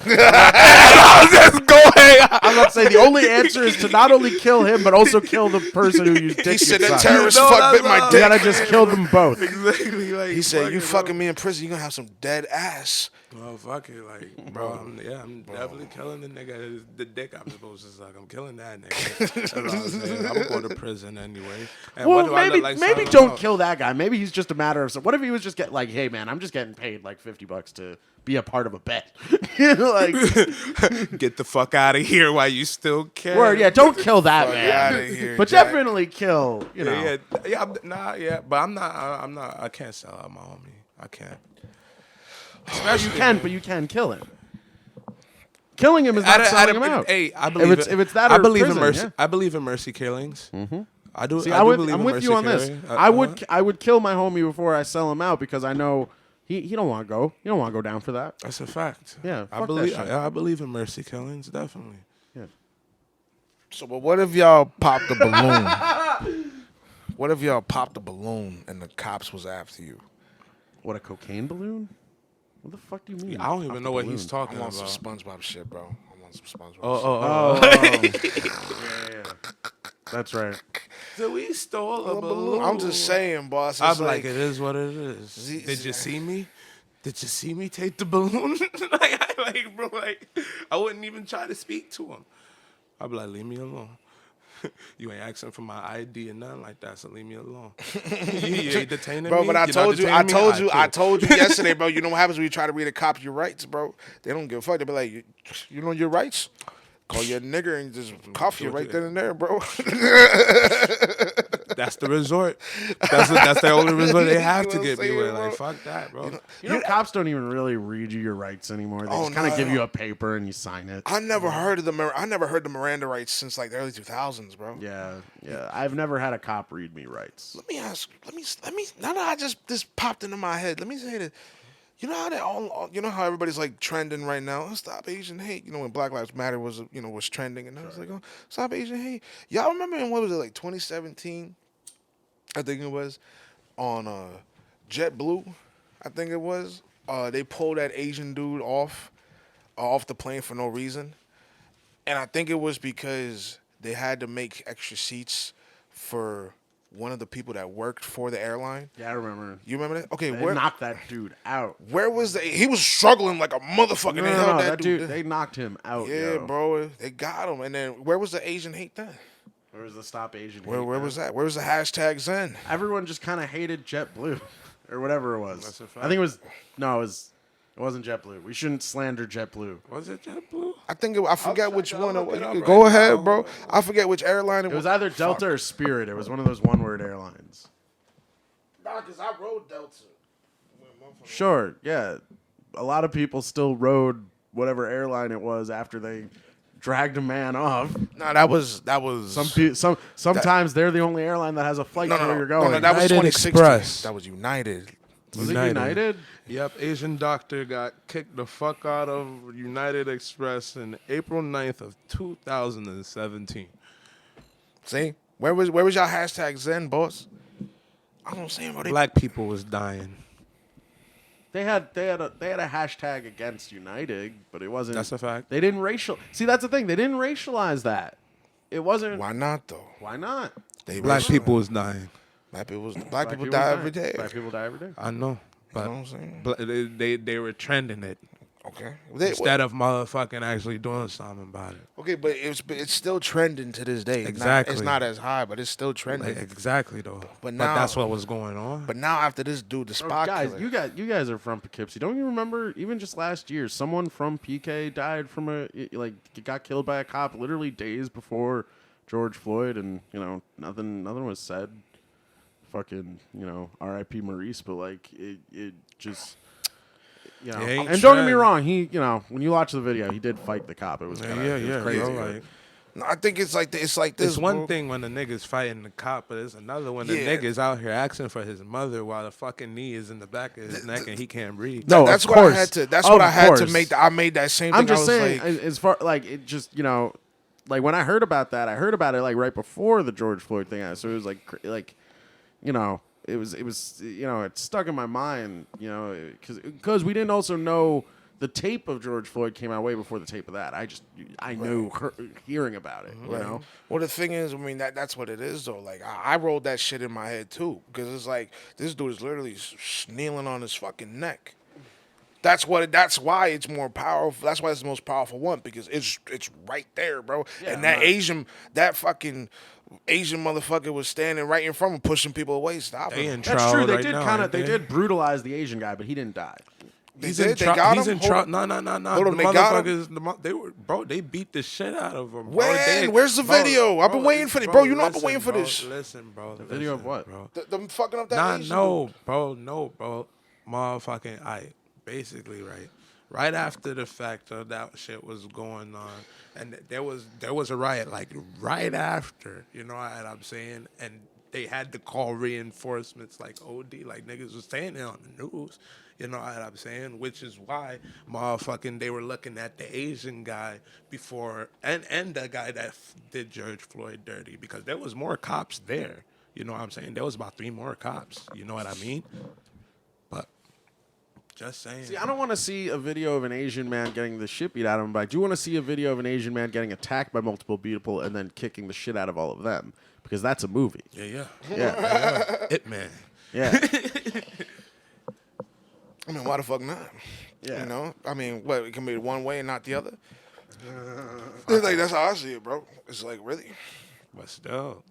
Go ahead. I'm about to say the only answer is to not only kill him, but also kill the person who you dick. He said, "The suck. terrorist No, fuck that's bit my not- You dick." gotta just kill them both. Exactly. Like, He said, "You fuck it, fucking me in prison, you gonna have some dead ass." Well, fuck it, like, bro. I'm definitely killing the nigga. The dick I'm supposed to suck. I'm killing that nigga. That's what I'm saying. I'm gonna go to prison anyway. And Well, what do I maybe look like maybe selling don't out? kill that guy. Maybe he's just a matter of. What if he was just get like, hey man, I'm just getting paid like $50 to be a part of a bet. You know, like, Get the fuck out of here while you still can. word, yeah, don't kill that man. outta here, but Jack. definitely kill. You know, But I'm not. I can't sell out my homie. I can't. you can, but you can kill him. Killing him is not selling him out. Hey, I believe if it's that I or believe prison, in mercy. yeah. I believe in mercy killings. Mm-hmm. I do. See, I do I'm believe in with mercy you on this. killing. I would kill my homie before I sell him out because I know he don't want to go. He don't want to go down for that. That's a fact. Yeah, I fuck that believe. shit. I believe in mercy killings. Definitely. Yeah. So, but what if y'all popped the balloon? What if y'all popped the balloon and the cops was after you? What, a cocaine balloon? What the fuck do you mean? I don't even know what he's talking I'm on about. some SpongeBob shit, bro. I'm on some SpongeBob shit. Oh, yeah. That's right. So we stole a balloon. I'm just saying, boss. I'm It's like, it is what it is. Did you see me? Did you see me take the balloon? Bro, I wouldn't even try to speak to him. I'd be like, leave me alone. You ain't asking for my ID and nothing like that, so leave me alone. You ain't detaining Bro, me. but You're not detaining me? I Alright, told you yesterday, bro. You know what happens when you try to read a cop your rights, bro? They don't give a fuck. They be like, you know your rights? Call you a nigger and just cuff you right then and there, bro. That's the resort. That's the only resort they have You to know get what me I'm with. saying, Like, bro? fuck that, bro. You know, cops don't even really read you your rights anymore. They just kind of give you a paper and you sign it. I never heard the Miranda rights since like the early 2000s, bro. Yeah. I've never had a cop read me rights. Let me ask. Let me. Now that I this popped into my head. Let me say that. You know how they all. You know how everybody's like trending right now. Stop Asian hate. You know when Black Lives Matter was was trending, and I was like, oh, stop Asian hate. Y'all remember in what was it like 2017? I think it was on JetBlue. I think it was. They pulled that Asian dude off the plane for no reason, and I think it was because they had to make extra seats for one of the people that worked for the airline. Yeah, I remember. You remember that? Okay, They knocked that dude out. where was he was struggling like a motherfucker. No, They held that dude. dude. They knocked him out. Yeah, yo. bro. They got him. And then where was the Asian hate then? Where was the stop Asian? Where hate, man? was that? Where was the hashtag Zen? Everyone just kind of hated JetBlue, or whatever it was. That's a fact. I think it was. No, it wasn't JetBlue. We shouldn't slander JetBlue. Was it JetBlue? I think I forget which I'll one. look it up right Go now. ahead, bro. I forget which airline It was either Delta or Spirit. It was one of those one-word airlines. Nah, because I rode Delta. Sure, yeah. A lot of people still rode whatever airline it was after they dragged a man off. Nah, that was Sometimes they're the only airline that has a flight to where you're going. No, that was United 2016. Express. That was United. Was it United? Yep, Asian doctor got kicked the fuck out of United Express in April 9th of 2017. See? Where was y'all hashtag Zen, boss? I don't say bro. Black people was dying. They had a hashtag against United, but it wasn't. That's a fact. They didn't racial. See, that's the thing. They didn't racialize that. It wasn't. Why not though? Why not? They Black racial- people was dying. Black people die every day. Black people die every day. I know, but You know what I'm saying? they were trending it Okay. instead of motherfucking actually doing something about it. Okay, but it's still trending to this day. Exactly. It's not as high, but it's still trending. Like, exactly though. But now- that's what was going on. But now after this dude, the Bro, spot guys, killer. you guys are from Poughkeepsie. Don't you remember? Even just last year, someone from PK died from got killed by a cop literally days before George Floyd, and nothing was said. Fucking R.I.P. Maurice, but like it just. ain't And don't get me trend. wrong, he when you watch the video, he did fight the cop. It was kinda, it was crazy. bro, like, No, I think it's like this. it's one bro. thing when the nigga's fighting the cop, but it's another when the Yeah. nigga's out here asking for his mother while the fucking knee is in the back of his neck and he can't breathe. No, That's of what I course. had to. That's Of what I had to course. make. I made that same thing. I'm just I was saying, like, as far like it just like when I heard about that, I heard about it like right before the George Floyd thing. So it was like, you know, it was, you know, it stuck in my mind, you know, because we didn't also know the tape of George Floyd came out way before the tape of that. I knew hearing about it, you know. Well, the thing is, I mean, that's what it is, though. Like, I rolled that shit in my head, too. Because it's like, this dude is literally kneeling on his fucking neck. That's why it's more powerful. That's why it's the most powerful one, because it's right there, bro. Yeah, and that fucking Asian motherfucker was standing right in front of him, pushing people away, stopping him. That's true. They did brutalize the Asian guy, but he didn't die. He's They in got trial. him? He's in Hold trial. on. No. Hold on, The they got him? motherfuckers, they beat the shit out of him. When? Where's the video? I've been waiting for this. Bro, you know I've been waiting for this. Listen, bro. The video of what? Bro. Them fucking up that Asian No, dude. bro. Motherfucking, basically, right after the fact of that shit was going on, and there was a riot, like, right after, you know what I'm saying? And they had to call reinforcements, like, OD, like, niggas was saying it on the news. You know what I'm saying? Which is why, they were looking at the Asian guy before, and the guy that did George Floyd dirty, because there was more cops there. You know what I'm saying? There was about 3 more cops. You know what I mean? But, just saying. See, I don't want to see a video of an Asian man getting the shit beat out of him, but I do want to see a video of an Asian man getting attacked by multiple people and then kicking the shit out of all of them, because that's a movie. Yeah. Yeah. It man. Yeah. I mean, why the fuck not? Yeah. You know? I mean, what, it can be one way and not the other? It's like, that's how I see it, bro. It's like, really? But still,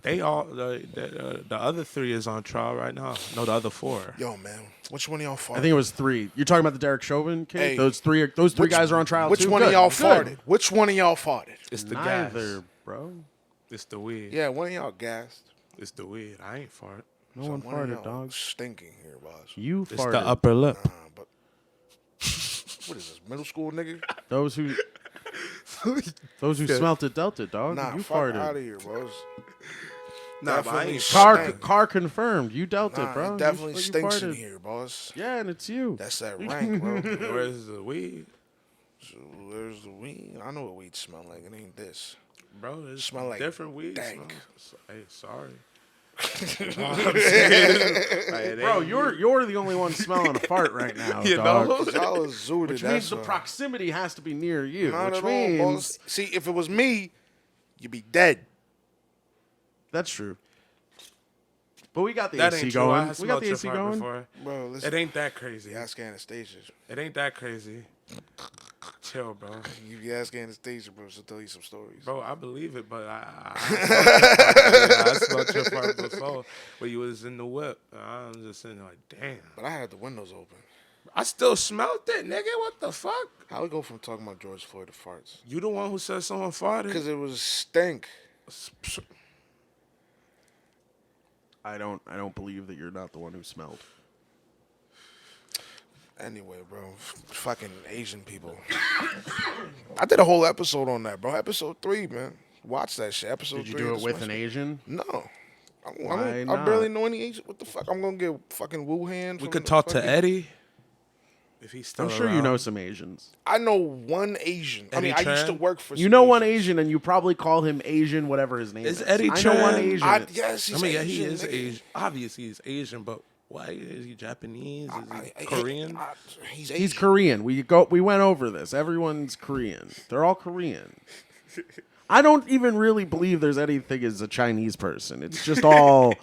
they all the other 3 is on trial right now. No, the other 4. Yo, man, which one of y'all farted? I think it was 3. You're talking about the Derek Chauvin case? Hey, those three guys are on trial Which too? one of Good. y'all Good. farted? Which one of y'all farted? It's the Neither, gas. bro. It's the weed. Yeah, one of y'all gassed. It's the weed. I ain't fart. No one One of farted, y'all dog. stinking here, boss. You It's farted. the upper lip. But what is this, middle school nigga? Those who smelt it dealt it, dog. Nah, you fuck farted. out of here, bros. Nah, but I ain't Car confirmed. You dealt it, bro. It definitely you stinks in farted. here, boss. Yeah, and it's you. That's that rank, bro. Where's the weed? So where's the weed? I know what weed smell like. It ain't this. Bro, it Smell like different weed. dank. Hey, sorry. Bro, you're the only one smelling a fart right now, You dog. know? Y'all is zooted. Which means the proximity has to be near you. Not which at all, means boss. See, if it was me, you'd be dead. that's true. But we got the That AC ain't true. I going. have We got smelled the your AC fart going. before. Bro, listen. It ain't that crazy. You ask Anastasia. It ain't that crazy. Chill, bro. You ask Anastasia, bro, she'll tell you some stories. Bro, I believe it, but I smelled your fart before when you was in the whip. I'm just sitting there like, damn. But I had the windows open. I still smelled it, nigga. What the fuck? How we go from talking about George Floyd to farts? You the one who said someone farted? Because it was stink. I don't believe that you're not the one who smelled. Anyway, bro, fucking Asian people. I did a whole episode on that, bro. Episode 3, man. Watch that shit. Episode 3. Did you do it with an Asian? No. Why I not? barely know any Asian. What the fuck? I'm going to get fucking Wuhan. We from could the talk to fucking- Eddie. If he's still I'm sure you around. know some Asians. I know one Asian. I mean, Eddie I used to Tran? work for You some know one Asians. Asian, and you probably call him Asian, whatever his name Is is. Eddie I know one Tran? Asian. Yes, he's Asian. he is nigga. Asian. Obviously, he's Asian, but why is he Japanese? Is he I- Korean? He's Asian. He's Korean. We went over this. Everyone's Korean. They're all Korean. I don't even really believe there's anything as a Chinese person. It's just all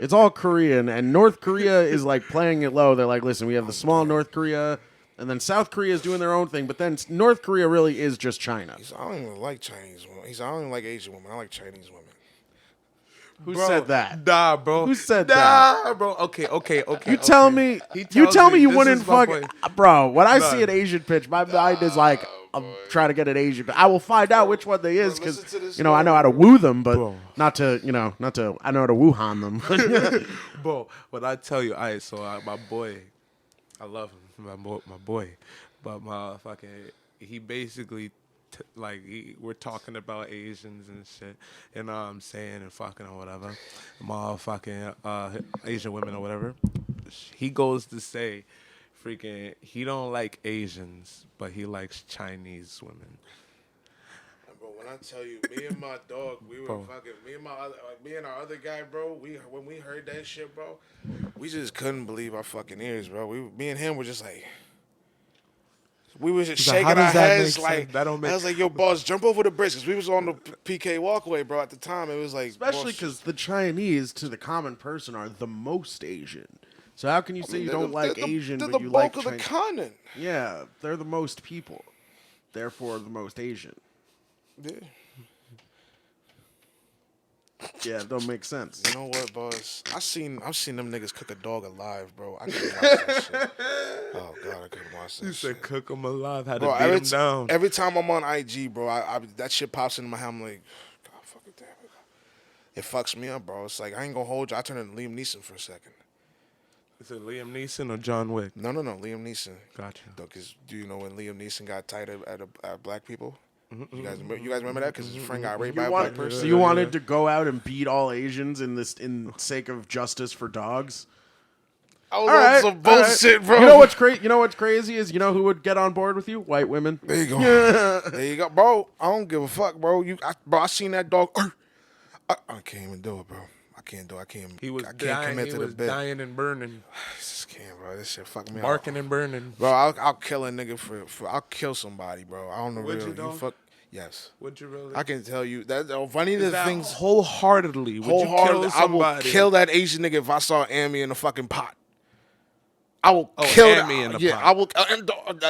it's all Korean, and North Korea is like playing it low. They're like, listen, we have the small North Korea, and then South Korea is doing their own thing, but then North Korea really is just China. I don't even like Chinese women. I don't even like Asian women. I like Chinese women. Who said that? Nah, bro. Who said nah, bro. Okay. You tell me. You tell me you this wouldn't is my fuck, point. bro. When I Nah. see an Asian pitch, my mind is like, I'm trying to get an Asian. But I will find out which one they is because listen to this I know how to woo them, but not to I know how to Wuhan them. Bro, when I tell you, my boy, I love him, my boy, but my fucking, he basically, we're talking about Asians and shit, you know what I'm saying, and fucking or whatever, motherfucking Asian women or whatever. He goes to say, freaking, he don't like Asians, but he likes Chinese women. When I tell you, me and my dog, we were fucking. Me and our other guy, bro. When we heard that shit, bro, we just couldn't believe our fucking ears, bro. Me and him were just like. We was just like, shaking how our does that make heads sense? like That don't make- I was like, "Yo, boss, jump over the bridge." Cause we was on the PK walkway, bro. At the time, it was like, Especially boss, because the Chinese, to the common person, are the most Asian. So how can you say you they're don't the- like they're the- Asian, they're but the you bulk like of the Chinese? continent. Yeah, they're the most people. Therefore, the most Asian. Yeah. Yeah, it don't make sense. You know what, boss? I've seen them niggas cook a dog alive, bro. I couldn't watch that shit. Oh god, I couldn't watch that You shit. said cook him alive, had Bro, to beat him down. every time I'm on IG, bro, I that shit pops into my head. I'm like, God, fucking damn it. It fucks me up, bro. It's like I ain't gonna hold you. I turn into Liam Neeson for a second. Is it Liam Neeson or John Wick? No, Liam Neeson. Gotcha. Because do you know when Liam Neeson got tight at black people? You guys remember that? Because his friend got raped by a black person. So you wanted to go out and beat all Asians in sake of justice for dogs? I was All on right, some all right. bullshit, bro. You know what's crazy? You know what's crazy is who would get on board with you? White women. There you go. There you go, bro. I don't give a fuck, bro. I seen that dog. I can't even do it, bro. I can't do it. I can't. He was I can't dying. commit He to was the bit. dying and burning, I just can't, bro. This shit fuck me up. barking and burning. Bro, I'll kill a nigga for I'll kill somebody, bro. I don't know. Would real. you, though? Fuck. Yes. Would you really? I can tell you that funny the That things. wholeheartedly. Would you kill Wholeheartedly, I will somebody? kill that Asian nigga if I saw Amy in a fucking pot. I will Oh, kill Amy in the yeah, pot. I will.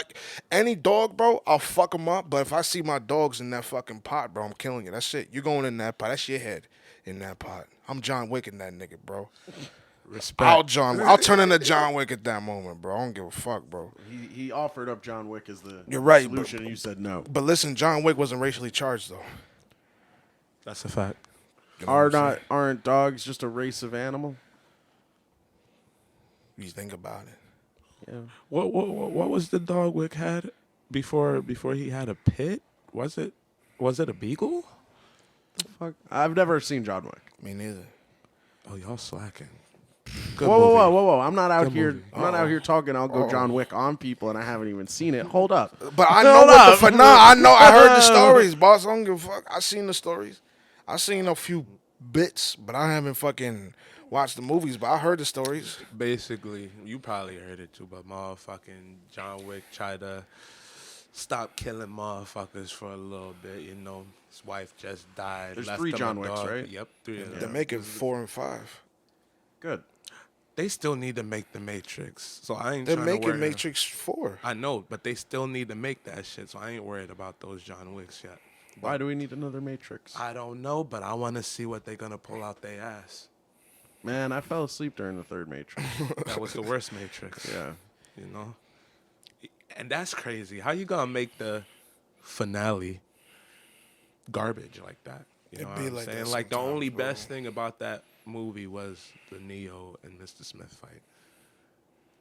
Any dog, bro, I'll fuck him up. But if I see my dogs in that fucking pot, bro, I'm killing you. That's it. You're going in that pot. That's your head in that pot. I'm John Wick in that nigga, bro. Respect. I'll turn into John Wick at that moment, bro. I don't give a fuck, bro. He offered up John Wick as the You're right, solution, and you said no. But listen, John Wick wasn't racially charged though. That's a fact. You know what I'm saying? Aren't dogs just a race of animal? You think about it. Yeah. What was the dog Wick had before he had a pit? Was it a beagle? Fuck. I've never seen John Wick. Me neither. Oh, y'all slacking. Good Whoa! I'm not out Good here. movie. I'm not out here talking. I'll go John Wick on people, and I haven't even seen it. Hold up. But I know what the fuck. Nah, I know. I heard the stories, boss. I don't give a fuck. I seen the stories. I seen a few bits, but I haven't fucking watched the movies. But I heard the stories. Basically, you probably heard it too, but motherfucking John Wick tried to stop killing motherfuckers for a little bit. You know, his wife just died. There's left 3 him a John Wicks, dog. right? Yep, 3 of them. They're making 4 and 5. Good. They still need to make the Matrix, so I ain't. They're trying to making worry. Matrix 4. I know, but they still need to make that shit, so I ain't worried about those John Wicks yet. Why do we need another Matrix? I don't know, but I want to see what they're gonna pull out their ass. Man, I fell asleep during the 3rd Matrix. That was the worst Matrix. Yeah. You know? And that's crazy. How you gonna make the finale garbage like that? You know It what be I'm like saying? that Like the sometimes, only bro. best thing about that movie was the Neo and Mr. Smith fight.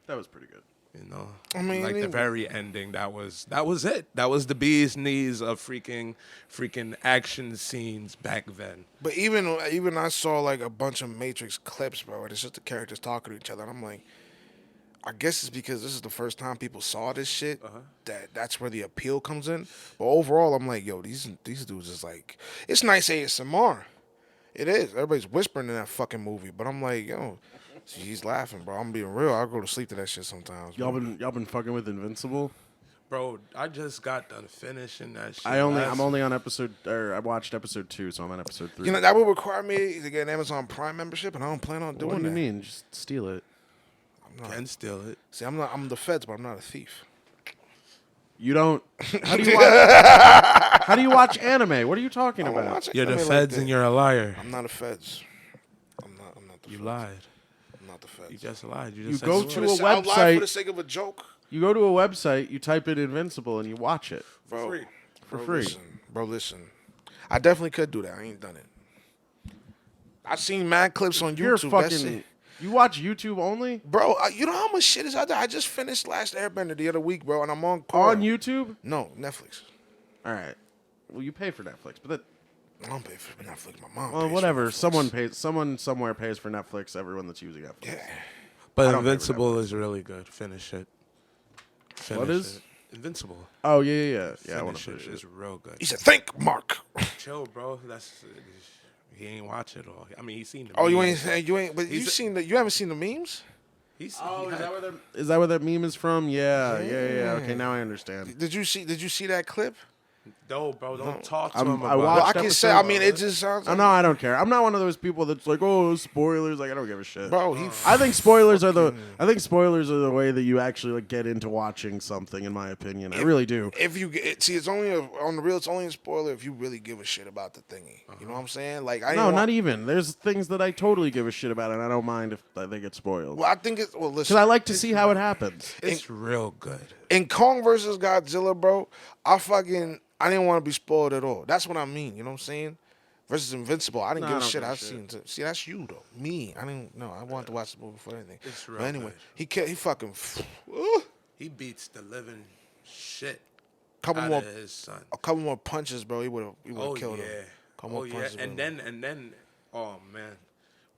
That was pretty good. You know? I mean, like the it- very ending, that was it. That was the bee's knees of freaking action scenes back then. But even I saw like a bunch of Matrix clips, bro. And it's just the characters talking to each other. And I'm like, I guess it's because this is the first time people saw this shit. That's where the appeal comes in. But overall, I'm like, yo, these dudes is like, it's nice ASMR. It is. Everybody's whispering in that fucking movie. But I'm like, yo, he's laughing, bro. I'm being real. I'll go to sleep to that shit sometimes. Y'all bro. been fucking with Invincible? Bro, I just got done finishing that shit. I'm only on I watched episode 2, so I'm on episode 3. You know, that would require me to get an Amazon Prime membership, and I don't plan on doing what do that. you mean? Just steal it. Can steal it. See, I'm the feds, but I'm not a thief. You don't. How do you watch? How do you watch anime? What are you talking I don't about? watch You're the anime like feds that. and you're a liar. I'm not a feds. I'm not the You feds. lied. I'm not the feds. You just lied. You You just said go you to were. a I lied for website. the sake of a joke. You go to a website. You type in Invincible and you watch it. Bro, free. For bro, free. Listen. I definitely could do that. I ain't done it. I've seen mad clips on You're YouTube. That's fucking. it. You watch YouTube only Bro, you know how much shit is out there? I just finished Last Airbender the other week, bro, and I'm on Quora. on YouTube. No, Netflix. All right. Well, you pay for Netflix, but that. I don't pay for Netflix. My mom Well, pays for whatever. Netflix. Someone pays. Someone somewhere pays for Netflix. Everyone that's using Netflix. Yeah. But don't pay for Invincible is really good. Finish it. What is? Invincible. Oh yeah. I want to Finish finish it. it. It's real good. He said, "Think, Mark." Chill, bro. He ain't watch it all. I mean, he's seen the Oh, memes, you ain't. But He's- you haven't seen the memes? Oh, he is had- that where that meme is from? Yeah. Okay, now I understand. Did you see that clip? No, bro. Don't talk to I'm- him I about Well, watched I can say. episode- I mean, it just sounds. Oh, Like, no, I don't care. I'm not one of those people that's like, oh, spoilers. Like, I don't give a shit. bro, I think spoilers are the way that you actually like get into watching something. In my opinion, I really do. If you see, it's only on the real. It's only a spoiler if you really give a shit about the thingy. You know what I'm saying? Like, I No, ain't not even. There's things that I totally give a shit about, and I don't mind if they get spoiled. Well, I think it's well. Because Listen, I like to see how it happens. It's real good. in Kong versus Godzilla, bro, I didn't want to be spoiled at all. That's what I mean. You know what I'm saying? Versus Invincible, I didn't No, give I a don't shit. give a I shit. seen. See, that's you though. Me, I didn't. No, I wanted to watch the movie before anything. It's real But anyway, good. he fucking. He beats the living shit couple out more, of his son. a couple more punches, bro. He would have Oh killed yeah. him. Couple more Oh yeah. punches, And bro. then, oh man,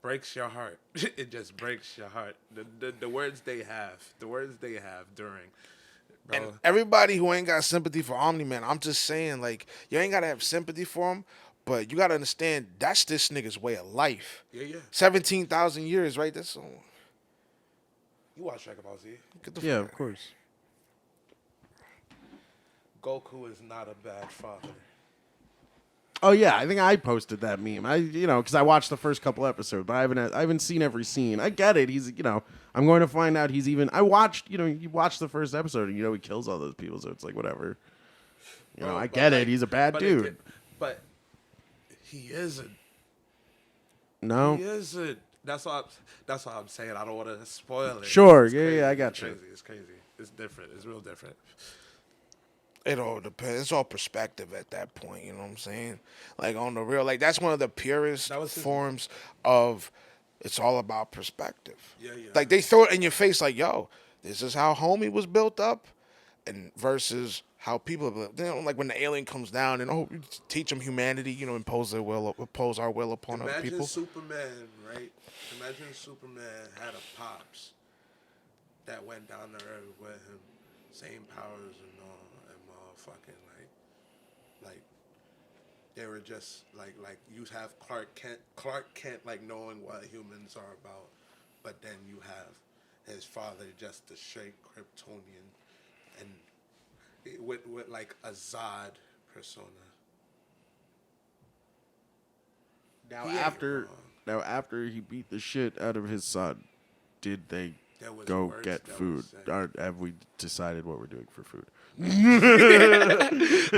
breaks your heart. It just breaks your heart. The words they have during. Bro. And everybody who ain't got sympathy for Omni-Man, I'm just saying, like, you ain't gotta have sympathy for him, but you gotta understand that's this nigga's way of life. Yeah. 17,000 years, right? That's You watch Dragon Ball Z. get the Yeah, of course. Goku is not a bad father. Oh yeah, I think I posted that meme. Because I watched the first couple episodes, but I haven't seen every scene. I get it. He's, I'm going to find out he's even. I watched, you watch the first episode and he kills all those people, so it's like whatever. Bro, I but get it. like- He's a bad but dude. But he isn't. No. He isn't. That's all I'm saying. I don't want to spoil it. Sure, It's yeah, crazy. I got It's you. crazy. It's crazy. It's different. It's real different. It all depends. It's all perspective at that point. You know what I'm saying? Like on the real, like that's one of the purest That was his- forms of. It's all about perspective. Yeah. Like they throw it in your face, like, "Yo, this is how homie was built up," and versus how people are built. Like when the alien comes down and we teach them humanity. Impose our will upon other Imagine people. Superman, right? Imagine Superman had a pops that went down to Earth with him, same powers and all, and motherfucking like they were just like you have Clark Kent like knowing what humans are about, but then you have his father just a straight Kryptonian, and with like a Zod persona. Now He ain't after he beat the shit out of his son, did they That was go worse. get That food? was sad. Or have we decided what we're doing for food?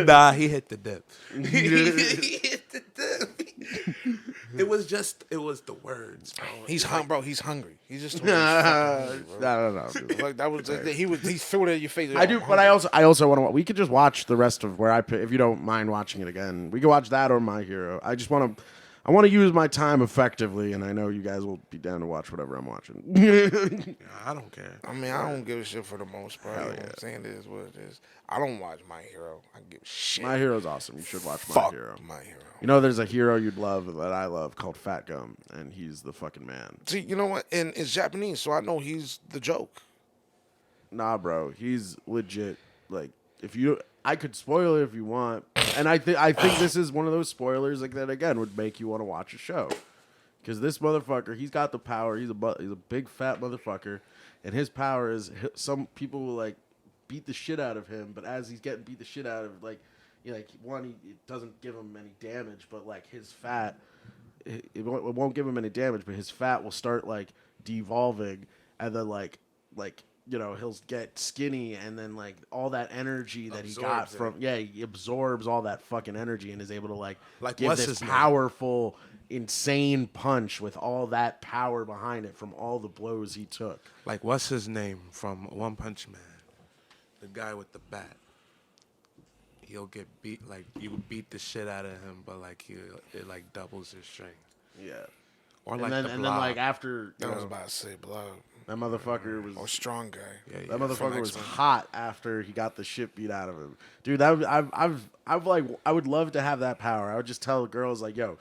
Nah, he hit the dip. He hit the dip. It was the words, bro. He's bro. He's hungry. He's just. No. Dude. Like that was he threw it in your face. I do, but I also want to. We could just watch the rest of where I pick. If you don't mind watching it again, we could watch that or My Hero. I just want to. I want to use my time effectively, and I know you guys will be down to watch whatever I'm watching. I don't care. I mean, I don't give a shit for the most part. You know what I'm saying? It is what it is. I don't watch My Hero. I give a shit. My Hero's awesome. You should watch My Fuck Hero. My Hero. There's a hero you'd love that I love called Fat Gum, and he's the fucking man. See, you know what? And it's Japanese, so I know he's the joke. Nah, bro, he's legit. Like, I could spoil it if you want, and I think this is one of those spoilers like that again would make you want to watch a show, because this motherfucker, he's got the power. He's a big fat motherfucker, and his power is some people will like beat the shit out of him, but as he's getting beat the shit out of, like it doesn't give him any damage, but like his fat, it won't give him any damage, but his fat will start like devolving, and then like he'll get skinny, and then like all that energy that he got Absorbs it. from he absorbs all that fucking energy and is able to like give what's this his name? powerful, insane punch with all that power behind it from all the blows he took. Like, what's his name from One Punch Man? The guy with the bat. He'll get beat, like, you beat the shit out of him, but like it like doubles his strength. Yeah. Or And like then the and Blob. then like after I was about to say blood. that motherfucker was Oh, strong guy. Yeah, that yeah. motherfucker from was X-Men. hot after he got the shit beat out of him, dude. I would love to have that power. I would just tell girls like, yo,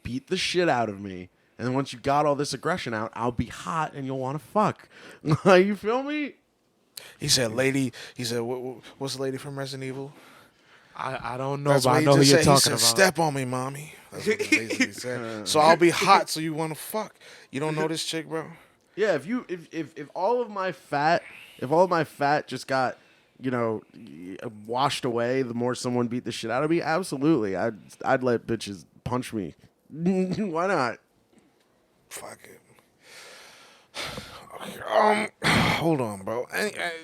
beat the shit out of me, and then once you got all this aggression out, I'll be hot and you'll want to fuck. You feel me? He said, "Lady." He said, "What's the lady from Resident Evil?" I don't know, That's but what I he know who just you're said. talking He said, about. "Step on me, mommy." That's what he basically said. So I'll be hot, so you want to fuck. You don't know this chick, bro? Yeah, if all of my fat just got, washed away the more someone beat the shit out of me, absolutely. I'd let bitches punch me. Why not? Fuck it. Hold on, bro.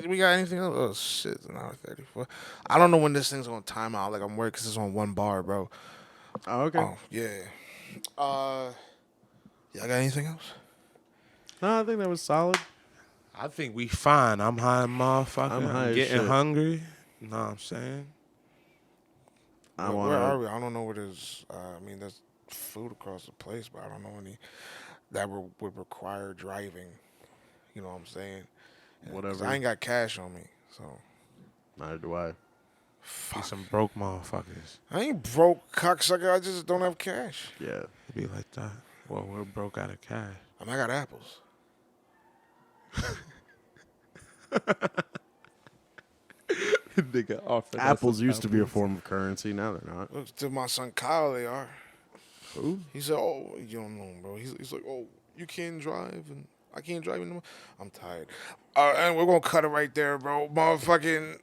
We got anything else? Oh shit, it's an hour 34. I don't know when this thing's gonna time out. Like I'm worried because it's on one bar, bro. Oh, okay. Oh yeah. Y'all got anything else? No, I think that was solid. I think we fine. I'm high, motherfucker. I'm high as getting shit. hungry. You know what I'm saying? Where are we? I don't know where there's. I mean, there's food across the place, but I don't know any that would require driving. You know what I'm saying? 'Cause Whatever. I ain't got cash on me, so Neither do I. Be some broke motherfuckers. I ain't broke, cocksucker. I just don't have cash. Yeah. It be like that. Well, we're broke out of cash. I mean, I got apples. Nigga offered us Apples some used to be a apples. form of currency. Now they're not. Look, to my son Kyle, they are. Who? He said, "Oh, you don't know him, bro." He's like, "Oh, you can't drive, and I can't drive anymore." I'm tired. And we're gonna cut it right there, bro. Motherfucking.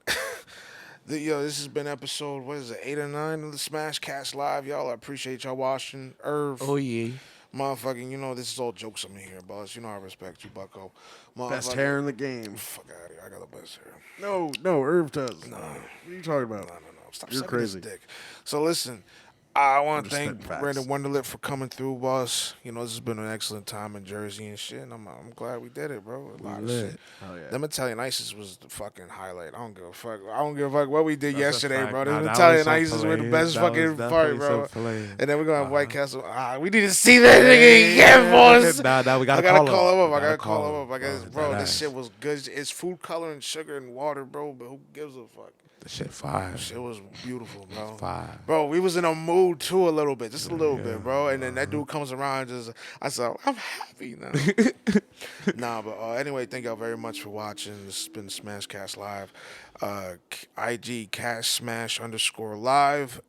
This has been episode, what is it, 8 or 9 of the Smash Cast Live, y'all. I appreciate y'all watching. Irv. Oh, yeah. Motherfucking, this is all jokes on me here, boss. I respect you, bucko. Best Motherfucking- hair in the game. Fuck out of here. I got the best hair. No, Irv does. No. What are you talking about? No. Stop You're sucking this crazy. dick. So listen, I want I'm to just thank spitting facts. Brandon Wunderlich for coming through, boss. This has been an excellent time in Jersey and shit. And I'm glad we did it, bro. A lot of lit. shit. Hell yeah. Them Italian ices was the fucking highlight. I don't give a fuck. I don't give a fuck what we did That's a yesterday, fact. bro. Nah, Them that Italian was some ices were the filet. best That was fucking part, definitely bro. some filet. And then we're gonna have White Castle. We need to see that nigga again, boss. Nah, we I gotta gotta call him up. We I gotta gotta call call him up. I guess, him. bro, That this ass. shit was good. It's food coloring, sugar, and water, bro. But who gives a fuck? The shit fire. Shit was beautiful, bro. Fire. Bro, we was in a mood too a little bit, just a little bit, bro. And then that dude comes around, I said, I'm happy now. Nah, but anyway, thank y'all very much for watching. This has been Smashcast Live, IG Cast Smash _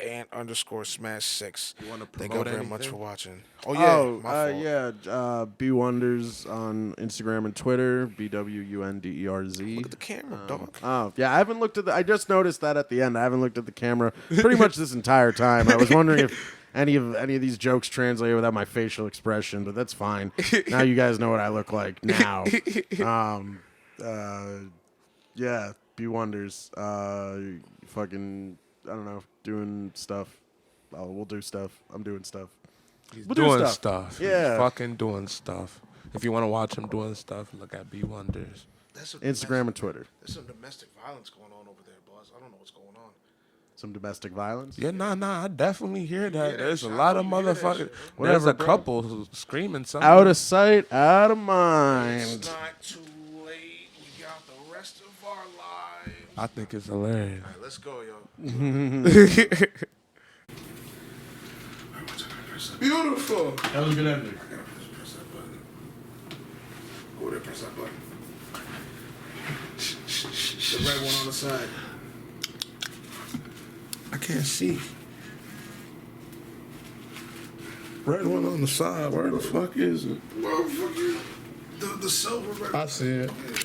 and _ Smash 6. You wanna Thank y'all promote very much anything? for watching. Oh yeah, my fault. Yeah. B Wonders on Instagram and Twitter. BWUNDERZ. Look at the camera, dog. Oh yeah, I haven't looked at I just noticed that at the end. I haven't looked at the camera pretty much this entire time. I was wondering if any of these jokes translate without my facial expression, but that's fine. Now you guys know what I look like now. Yeah, B Wonders. Fucking, I don't know, doing stuff. We'll do stuff. I'm doing stuff. He's We'll do doing stuff. stuff. Yeah. He's fucking doing stuff. If you want to watch him doing stuff, look at B Wonders. That's some Instagram and Twitter. There's some domestic violence going on over there, boss. I don't know what's going on. Some domestic violence. Yeah, nah, I definitely hear that. that There's shit. a lot of I don't hear that motherfuckers. shit. There's Whatever, a bro. couple who's screaming something. Out of sight, out of mind. It's not too late. We got the rest of our lives. I think it's hilarious. All right, let's go, yo. Beautiful. That was a good ending. I gotta press that button. Go there, press that button. The red one on the side. I can't see. Red one on the side. Where the fuck is it? Motherfucker. The silver red. I see it. Yeah.